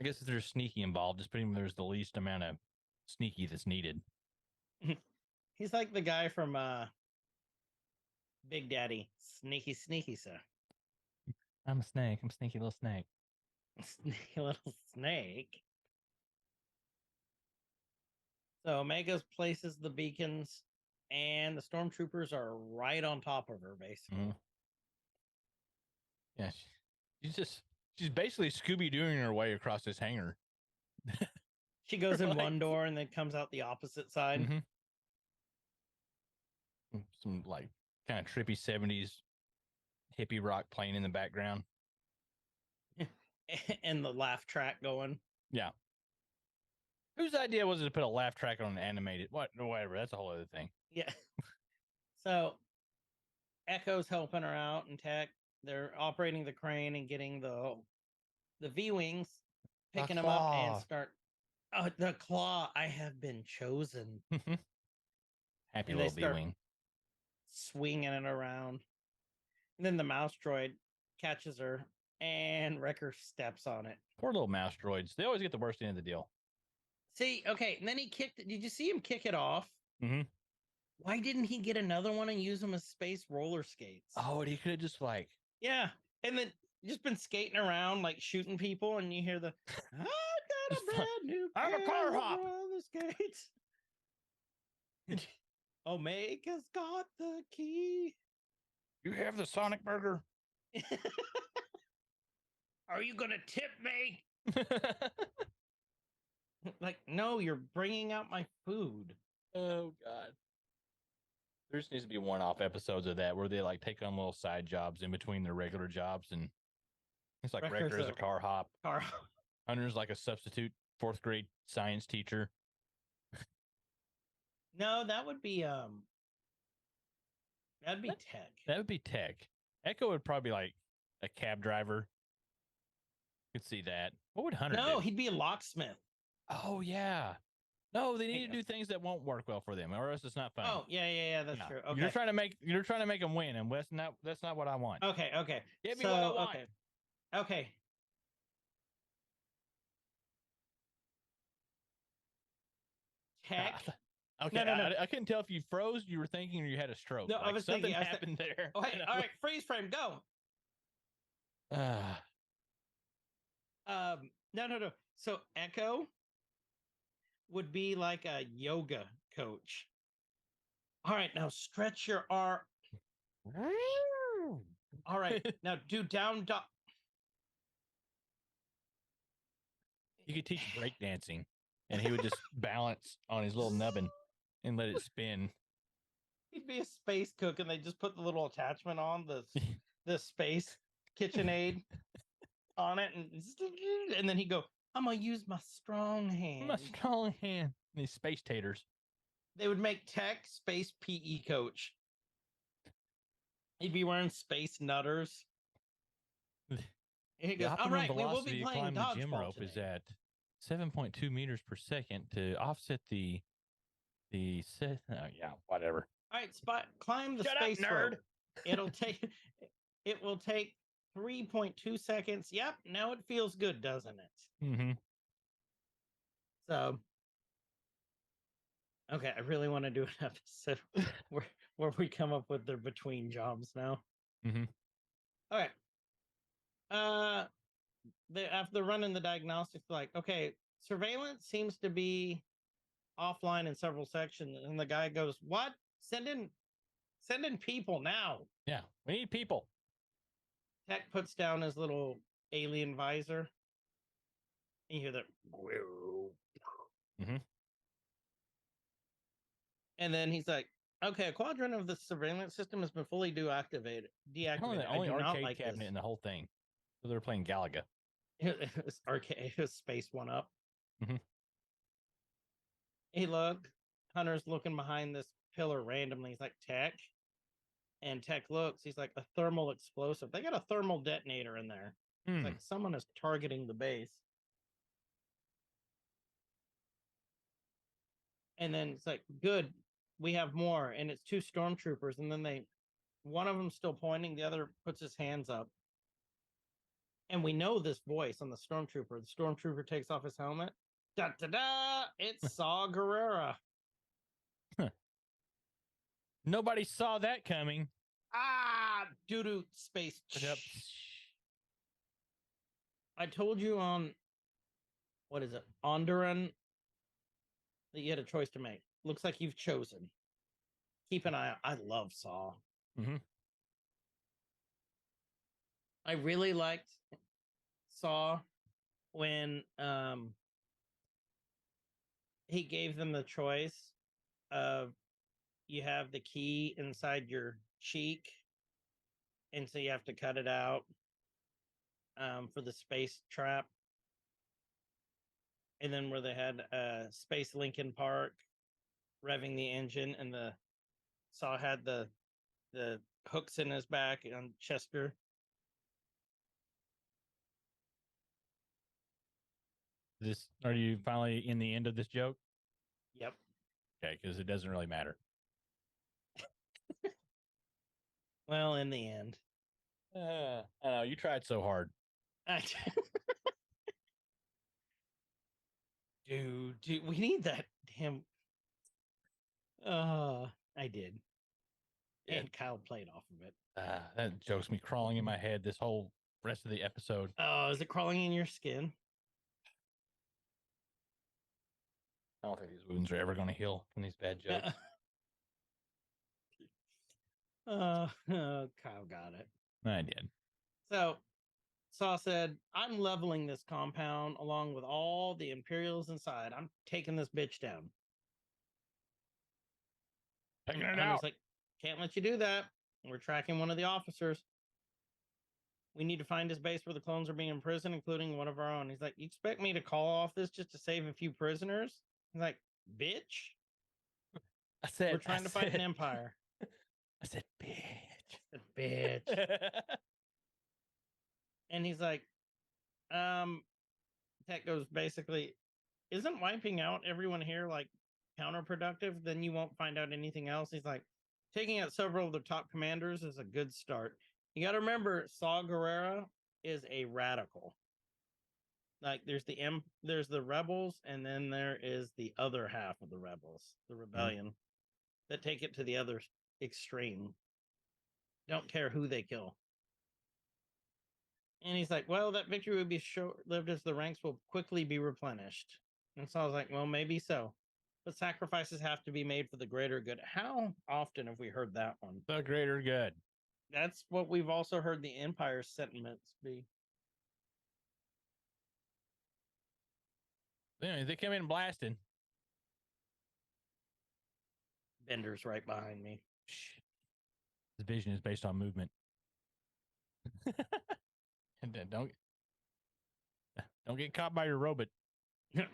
I guess if there's sneaky involved, just putting there's the least amount of sneaky that's needed. He's like the guy from Big Daddy. Sneaky, sneaky, sir. I'm a snake. I'm a sneaky little snake. Sneaky little snake. So Omega places the beacons, and the stormtroopers are right on top of her, basically. Mm-hmm. Yeah, she's basically Scooby-Dooing her way across this hangar. She goes in one door and then comes out the opposite side. Mm-hmm. Some kind of trippy 70s hippie rock playing in the background. And the laugh track going. Yeah. Whose idea was it to put a laugh track on an animated? Whatever. That's a whole other thing. Yeah. So Echo's helping her out in tech. They're operating the crane and getting the V-wings, picking them up and start. Oh, the claw! I have been chosen. Happy little V-wing. Swinging it around, and then the mouse droid catches her, and Wrecker steps on it. Poor little mouse droids. They always get the worst end of the deal. See, okay, and then he kicked it. Did you see him kick it off? Mm-hmm. Why didn't he get another one and use them as space roller skates? Oh, and he could have just yeah, and then just been skating around shooting people, and you hear the I got a brand new. I'm a car hop. Roller skates. Omega's got the key. You have the Sonic burger. Are you gonna tip me? No, you're bringing out my food. Oh God. There just needs to be one-off episodes of that where they take on little side jobs in between their regular jobs, and it's like Wrecker is a car hop. Hunter's like a substitute 4th grade science teacher. No, that would be that'd be tech. That would be tech. Echo would probably be a cab driver. Could see that. What would Hunter do? No, he'd be a locksmith. Oh yeah. No, they need to do things that won't work well for them, or else it's not fun. Oh yeah, that's true. Okay. You're trying to make them win, and that's not what I want. Okay. Give me what I want. Okay. Tech. Okay, no. I couldn't tell if you froze, you were thinking, or you had a stroke. No, I was something thinking. happened there. Oh, hey, all right, freeze frame, go. No. So Echo would be like a yoga coach. All right, now stretch your arm. All right, now do down dog. You could teach breakdancing, and he would just balance on his little nubbin and let it spin. He'd be a space cook, and they just put the little attachment on the space KitchenAid on it, and then he'd go, I'm gonna use my strong hand. My strong hand. These space taters. They would make tech space PE coach. He'd be wearing space nutters. And he goes, all right, we will be playing dodgeball the gym rope today. Is at 7.2 meters per second to offset the whatever. All right, climb the space rope. It will take 3.2 seconds. Yep, now it feels good, doesn't it? Mm-hmm. So, okay, I really want to do an episode where we come up with their between jobs now. Mm-hmm. All right. After running the diagnostics, okay, surveillance seems to be offline in several sections, and the guy goes, "What? Send in people now." Yeah, we need people. Tech puts down his little alien visor. And you hear that. Mm-hmm. And then he's like, Okay, a quadrant of the surveillance system has been fully deactivated. Only Deactivated. the I only do not arcade like cabinet this. in the whole thing. So they're playing Galaga. It was arcade. It was Space One Up. Mhm. Hey, look, Hunter's looking behind this pillar randomly. He's like, Tech. And Tech looks, he's like, a thermal explosive. They got a thermal detonator in there. It's Hmm. like someone is targeting the base. And then it's like, good, we have more. And it's two stormtroopers. And then one of them still pointing, the other puts his hands up. And we know this voice on the stormtrooper. The stormtrooper takes off his helmet. Da da da! It's Saw Gerrera. Nobody saw that coming. Ah, doo doo space. Yep. I told you on what is it, Onderon, that you had a choice to make. Looks like you've chosen. Keep an eye out. I love Saw. Mhm. I really liked Saw when he gave them the choice of you have the key inside your cheek, and so you have to cut it out for the space trap. And then where they had Space Lincoln Park revving the engine, and the Saw had the hooks in his back on Chester. Are you finally in the end of this joke? Yep. Okay, because it doesn't really matter. Well, in the end. I know you tried so hard. Dude, we need that damn. I did. Yeah. And Kyle played off of it. That joke's me crawling in my head this whole rest of the episode. Oh, is it crawling in your skin? I don't think these wounds are ever going to heal from these bad jokes. Kyle got it. I did. So Saw said, I'm leveling this compound along with all the Imperials inside. I'm taking this bitch down. Taking it And out. he's like, can't let you do that. We're tracking one of the officers. We need to find his base where the clones are being imprisoned, including one of our own. He's like, you expect me to call off this just to save a few prisoners? He's like, bitch. We're trying to fight an empire. I said, bitch. Bitch. And he's like, Tech goes, basically, isn't wiping out everyone here like counterproductive? Then you won't find out anything else. He's like, taking out several of the top commanders is a good start. You got to remember, Saw Gerrera is a radical. Like there's the rebels, and then there is the other half of the rebels, the rebellion, that take it to the other extreme. Don't care who they kill. And he's like, well, that victory would be short-lived as the ranks will quickly be replenished. And so I was like, well, maybe so. But sacrifices have to be made for the greater good. How often have we heard that one? The greater good. That's what we've also heard the Empire's sentiments be. Anyway, they come in blasting. Bender's right behind me. His vision is based on movement. And then don't get caught by your robot.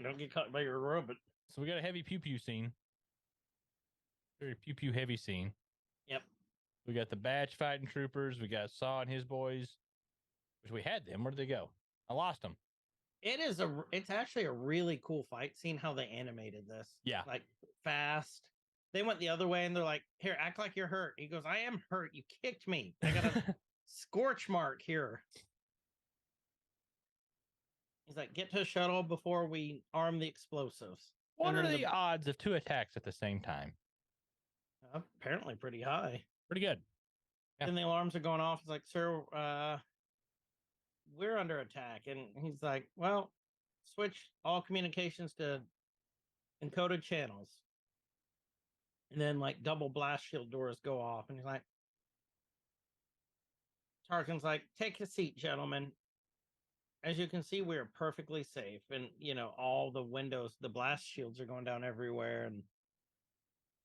Don't get caught by your robot. So we got a heavy pew pew scene. Very pew pew heavy scene. Yep. We got the batch fighting troopers. We got Saw and his boys. Which we had them. Where did they go? I lost them. It's actually a really cool fight scene how they animated this. Yeah. Like fast. They went the other way and they're like, here, act like you're hurt. He goes, I am hurt. You kicked me. I got a scorch mark here. He's like, get to a shuttle before we arm the explosives. What are the odds of 2 attacks at the same time? Apparently pretty high. Pretty good. Yeah. And the alarms are going off. It's like, sir, we're under attack. And he's like, well, switch all communications to encoded channels. And then like double blast shield doors go off. And he's like, Tarkin's like, take a seat, gentlemen. As you can see, we're perfectly safe. And, all the windows, the blast shields are going down everywhere. And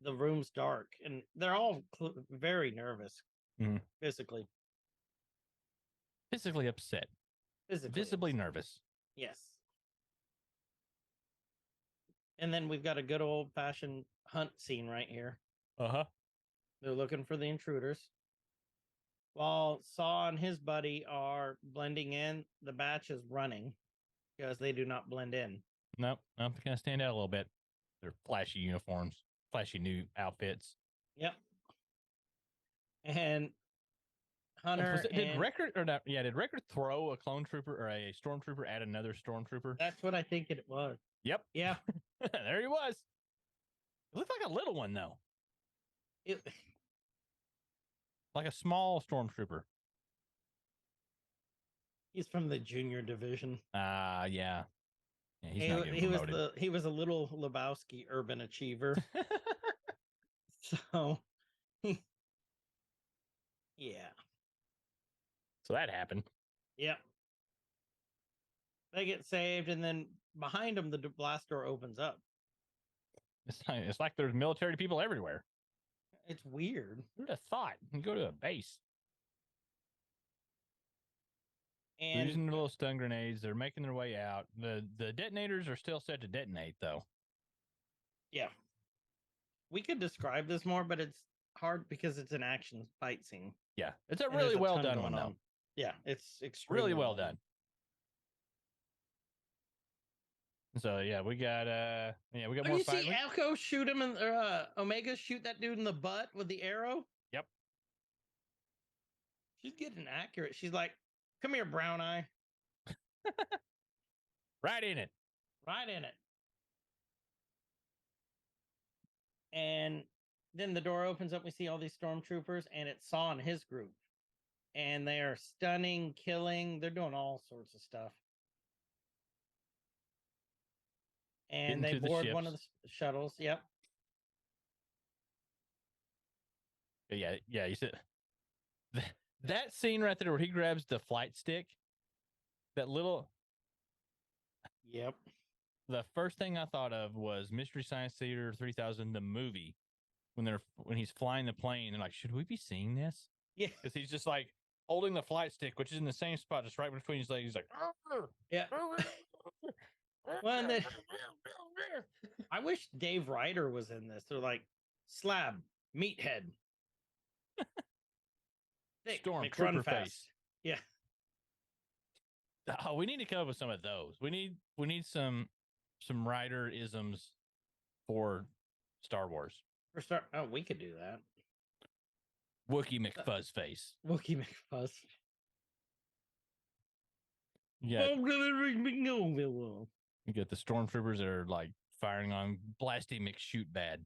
the room's dark, and they're all very nervous, Mhm. physically. Physically upset, Physically, visibly upset. nervous. Yes. And then we've got a good old fashioned hunt scene right here. Uh-huh. They're looking for the intruders. While Saw and his buddy are blending in, the batch is running because they do not blend in. Nope. They're gonna stand out a little bit. They're flashy uniforms, flashy new outfits. Yep. And Hunter Did and Record or not? Yeah, did Record throw a clone trooper or a stormtrooper at another stormtrooper? that's what I think it was. Yep. Yeah. There he was. It looked like a little one though, It, like a small stormtrooper. he's from the junior division. Yeah. Yeah, he's not getting promoted. He was a little Lebowski urban achiever. So yeah. So that happened. Yep. They get saved, and then behind them, the blast door opens up. It's like there's military people everywhere. It's weird. Who'd have thought? You go to a base. They're And using their little stun grenades. They're making their way out. The detonators are still set to detonate, though. yeah, we could describe this more, but it's hard because it's an action fight scene. Yeah, it's a And really there's well ton done going one, though. on. Yeah, it's extremely Really well done. So yeah, we got more you fight. see Echo shoot him, and Omega shoot that dude in the butt with the arrow. Yep. She's getting accurate. She's like, "Come here, Brown Eye." Right in it. Right in it. And then the door opens up. We see all these stormtroopers, and it's Saw and his group. And they are stunning, killing. They're doing all sorts of stuff. And they Getting to the board one of ships. the shuttles. Yep. Yeah. You said that scene right there where he grabs the flight stick. That little. Yep. The first thing I thought of was Mystery Science Theater 3000, the movie, when he's flying the plane. And like, should we be seeing this? Yeah. Because he's just like holding the flight stick, which is in the same spot, just right between his legs. He's like, Yeah. Well, and then I wish Dave Ryder was in this. They're like, slab, meathead. Thick, Storm, make run trooper fast. face. Yeah. Oh, we need to come up with some of those. We need some Ryder isms for Star Wars. We could do that. Wookiee McFuzzface. Wookiee McFuzz. Yeah. You get the stormtroopers that are like firing on Blasty McShootbad.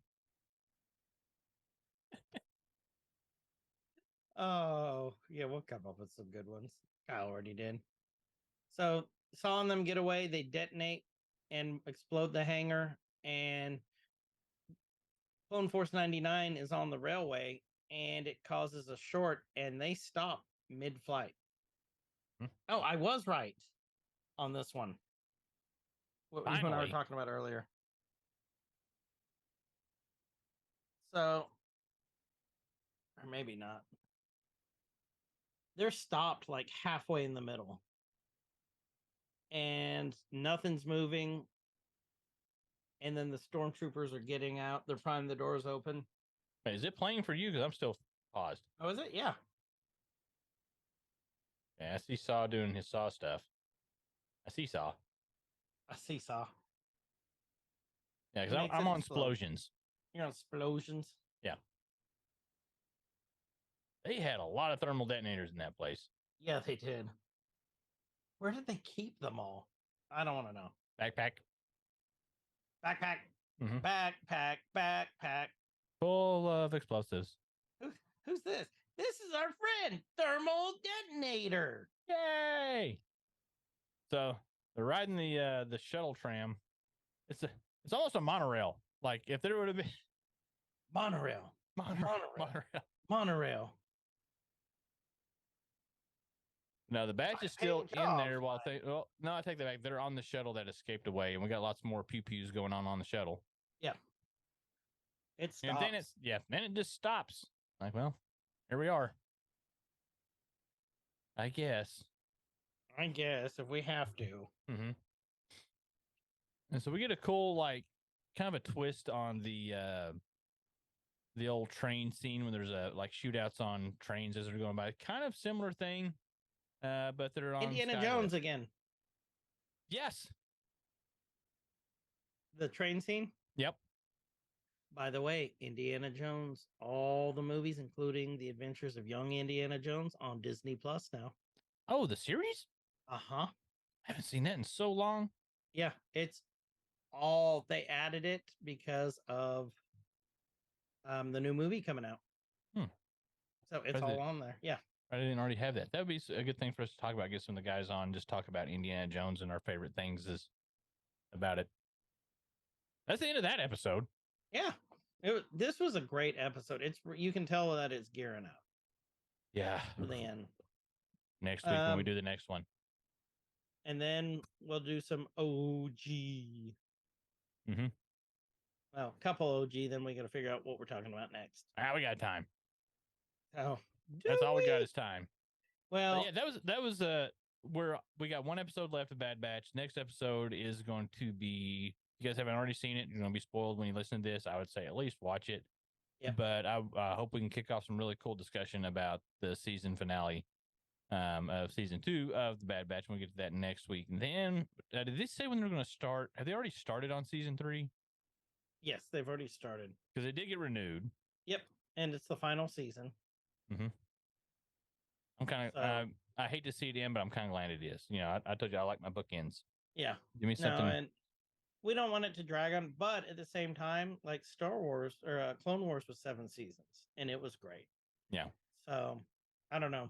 Oh, yeah, we'll come up with some good ones. Kyle already did. So, Saw them get away. They detonate and explode the hangar. And Clone Force 99 is on the railway, and it causes a short, and they stop mid-flight. Oh, I was right on this one. What was when I were Finally. talking about earlier. So, or maybe not. They're stopped like halfway in the middle. And nothing's moving. And then the stormtroopers are getting out. They're priming the doors open. Wait, is it playing for you? Because I'm still paused. Oh, is it? Yeah. Yeah, I see Saw doing his Saw stuff. I see Saw. A seesaw. Yeah, because Makes I'm it on explode. explosions. You're on explosions. Yeah. They had a lot of thermal detonators in that place. Yeah, they did. Where did they keep them all? I don't want to know. Backpack. Backpack. Mhm. Backpack. Full of explosives. Who's this? This is our friend, Thermal Detonator. Yay! So they're riding the shuttle tram. It's almost a monorail. Like if there would have been Monorail. monorail. No, the badge is still in there while they. Well, no, I take that back. They're on the shuttle that escaped away, and we got lots more pew pews going on the shuttle. Yeah. It And stops. then it just stops. Like, well, here we are. I guess. I guess if we have to. Mm-hmm. And so we get a cool, like, kind of a twist on the old train scene when there's like shootouts on trains as they're going by. Kind of similar thing, but they're on Indiana Skylift. Jones again. Yes. The train scene. Yep. By the way, Indiana Jones, all the movies, including The Adventures of Young Indiana Jones, on Disney Plus now. Oh, the series? Uh-huh. I haven't seen that in so long. Yeah, it's all they added it because of the new movie coming out. So it's all on there. Yeah. I didn't already have that. That would be a good thing for us to talk about. Get some of the guys on, just talk about Indiana Jones and our favorite things is about it. That's the end of that episode. Yeah. This was a great episode. You can tell that it's gearing up Yeah. for the end. Next week when we do the next one. And then we'll do some OG. Mm-hmm. Well, couple OG, then we got to figure out what we're talking about next. We got time. Oh, that's all we got is time. Well, yeah, that was where we got one episode left of Bad Batch. Next episode is going to be, if you guys haven't already seen it, you're going to be spoiled when you listen to this. I would say at least watch it. Yeah. But I hope we can kick off some really cool discussion about the season finale of season 2 of the Bad Batch. When we get to that next week. And then, did they say when they're going to start? Have they already started on season 3? Yes, they've already started. Because they did get renewed. Yep. And it's the final season. Mm-hmm. I'm kind of, I hate to see it end, but I'm kind of glad it is. You know, I told you I like my bookends. Yeah. Give me something. No, and we don't want it to drag on, but at the same time, like Star Wars or Clone Wars was 7 seasons and it was great. Yeah. So I don't know.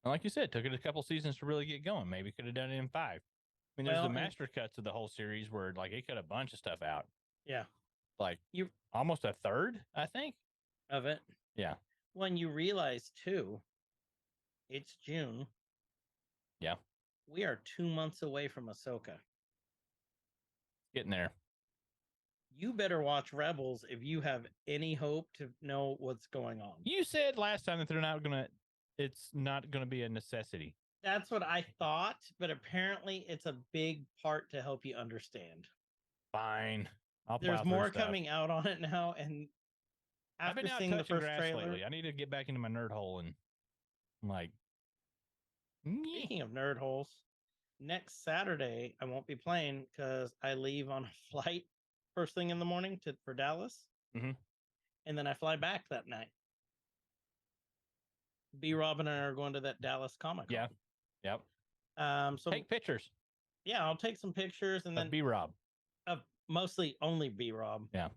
Like you said, took it a couple seasons to really get going. Maybe could have done it in 5. I mean, there's the master cuts of the whole series where like it cut a bunch of stuff out. Yeah. Like almost a third, I think. Of it. Yeah. When you realize too, it's June. Yeah. We are 2 months away from Ahsoka. Getting there. You better watch Rebels if you have any hope to know what's going on. You said last time that it's not gonna be a necessity. That's what I thought, but apparently it's a big part to help you understand. Fine. There's more coming out on it now, and I've been after out seeing the touching first grass trailer, lately. I need to get back into my nerd hole and like. Speaking of nerd holes, next Saturday I won't be playing because I leave on a flight first thing in the morning for Dallas, and then I fly back that night. B. Rob and I are going to that Dallas Comic Con. Yeah. Yep. So take pictures. Yeah, I'll take some pictures and then B. Rob. Mostly only B. Rob. Yeah.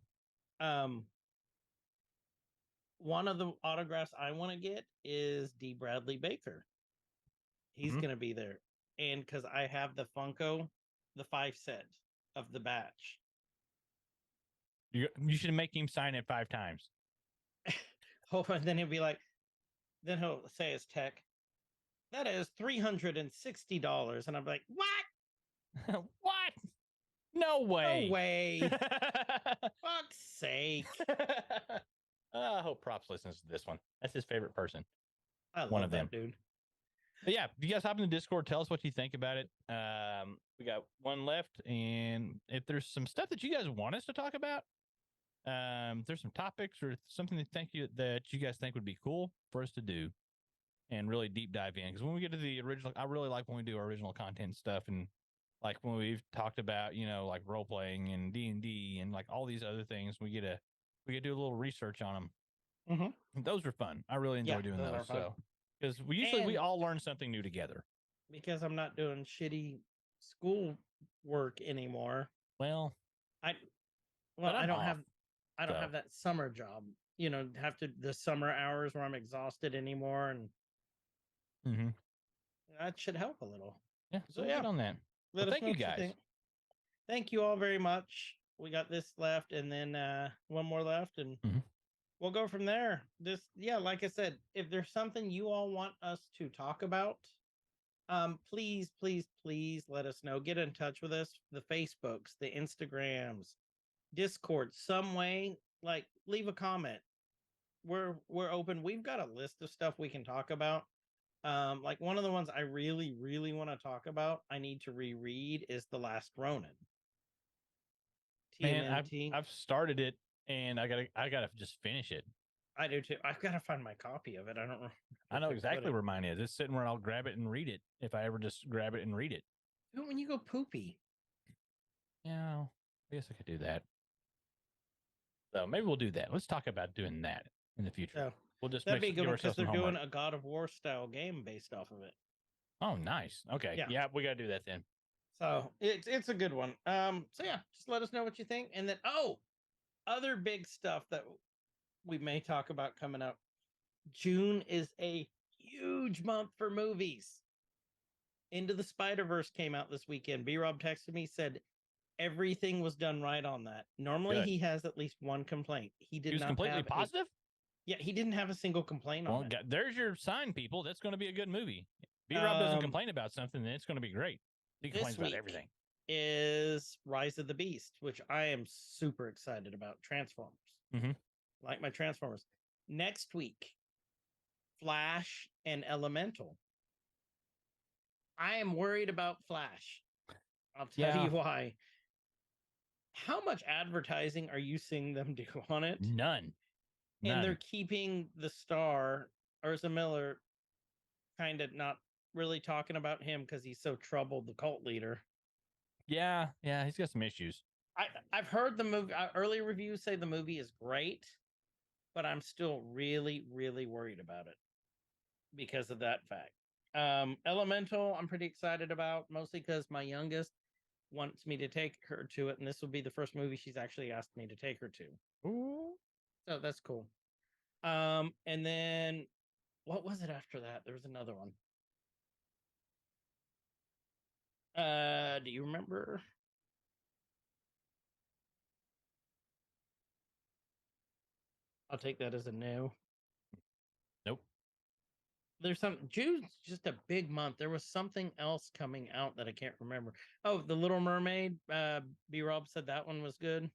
One of the autographs I want to get is D. Bradley Baker. He's going to be there. And because I have the Funko, the 5 set of the batch. You should make him sign it 5 times. And then he'll be like, then he'll say his tech, that is $360. And I'm like, what? What? No way. No way. Fuck's sake. I hope Props listens to this one. That's his favorite person. I love one of them, dude. But yeah, if you guys hop in the Discord, tell us what you think about it. We got one left, and if there's some stuff that you guys want us to talk about, there's some topics or something that you guys think would be cool for us to do and really deep dive in. Because when we get to the original, I really like when we do our original content stuff, and like when we've talked about, like role playing and D&D and like all these other things, we get to do a little research on them. Those are fun. I really enjoy doing those. So because we all learn something new together. Because I'm not doing shitty school work anymore. Well, I don't have that summer job. The summer hours where I'm exhausted anymore, and that should help a little. Yeah. So yeah, on that. Well, thank you guys. Thank you all very much. We got this left, and then one more left, and we'll go from there. Like I said, if there's something you all want us to talk about, please let us know. Get in touch with us. The Facebooks, the Instagrams, Discord, some way, like leave a comment. We're open. We've got a list of stuff we can talk about. Like one of the ones I really, really want to talk about, I need to reread is The Last Ronin. Man, TMNT. I've started it and I gotta just finish it. I do too. I've got to find my copy of it. I don't know. I know exactly where mine is. It's sitting where I'll grab it and read it if I ever just grab it and read it. Do it when you go poopy. Yeah, I guess I could do that. So maybe we'll do that. Let's talk about doing that in the future. So We'll just that'd be give good because ourselves they're some doing homework. a God of War style game based off of it. Oh, nice. Okay. Yeah. Yeah, we got to do that then. So it's a good one. So yeah, just let us know what you think. And then other big stuff that we may talk about coming up. June is a huge month for movies. Into the Spider-Verse came out this weekend. B-Rob texted me, said everything was done right on that. Normally Good. he has at least one complaint. He He was not completely have positive? yeah, he didn't have a single complaint Well, on it. there's your sign, people. That's going to be a good movie. B-Rob doesn't complain about something, then it's going to be great. He This complains about week everything. is Rise of the Beast, which I am super excited about. Transformers. Mhm. Like my Transformers. Next week, Flash and Elemental. I am worried about Flash. I'll tell you why. How much advertising are you seeing them do on it? None. And they're keeping the star, Ursa Miller, kind of not really talking about him because he's so troubled, the cult leader. Yeah, he's got some issues. I've heard the movie, early reviews say the movie is great, but I'm still really, really worried about it because of that fact. Elemental, I'm pretty excited about, mostly because my youngest wants me to take her to it, and this will be the first movie she's actually asked me to take her to. Ooh. So that's cool. And then what was it after that? There was another one. Do you remember? I'll take that as a no. Nope. There's June's just a big month. There was something else coming out that I can't remember. Oh, The Little Mermaid. B-Rob said that one was good.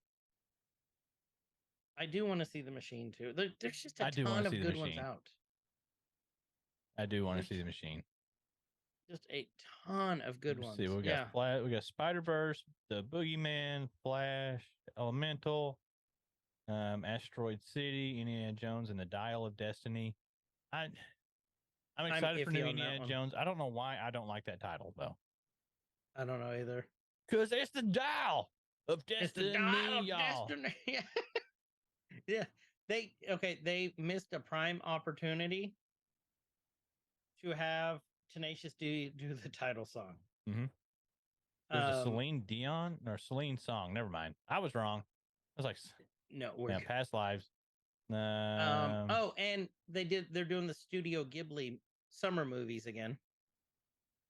I do want to see The Machine too. There's just a ton of good ones out. I do want to see The Machine. Just a ton of good ones. See, we got Spider-Verse, The Boogeyman, Flash, Elemental, Asteroid City, Indiana Jones, and the Dial of Destiny. I'm excited for new Indiana Jones. I don't know why I don't like that title though. I don't know either. Because it's the Dial of Destiny, it's the Dial of y'all. Destiny. Yeah. They missed a prime opportunity to have Tenacious D do the title song. Mm-hmm. There's a Celine Dion or Celine song. Never mind. I was wrong. I was like, no, past lives. And they're doing the Studio Ghibli summer movies again.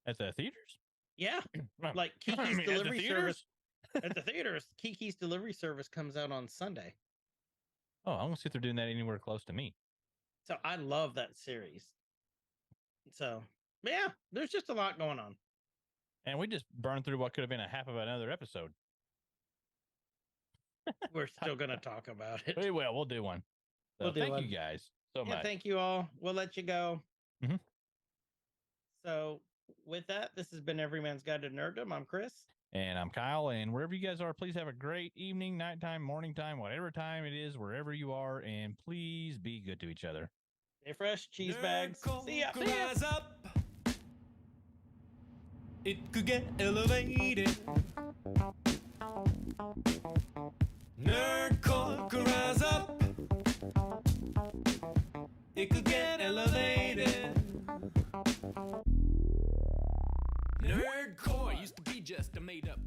At the theaters? Yeah. Like Kiki's delivery service. At the theaters. Kiki's delivery service comes out on Sunday. Oh, I want to see if they're doing that anywhere close to me. So I love that series. So yeah, there's just a lot going on. And we just burned through what could have been a half of another episode. We're still going to talk about it. We will. We'll do one. So thank you guys so much. Thank you all. We'll let you go. Mm-hmm. So with that, this has been Everyman's Guide to Nerddom. I'm Chris. And I'm Kyle. And wherever you guys are, please have a great evening, nighttime, morning time, whatever time it is, wherever you are. And please be good to each other. Stay fresh, cheese bags. See ya. Rise up. It could get elevated. Nerdcore could rise up. It could get elevated. Nerdcore used to be just a made up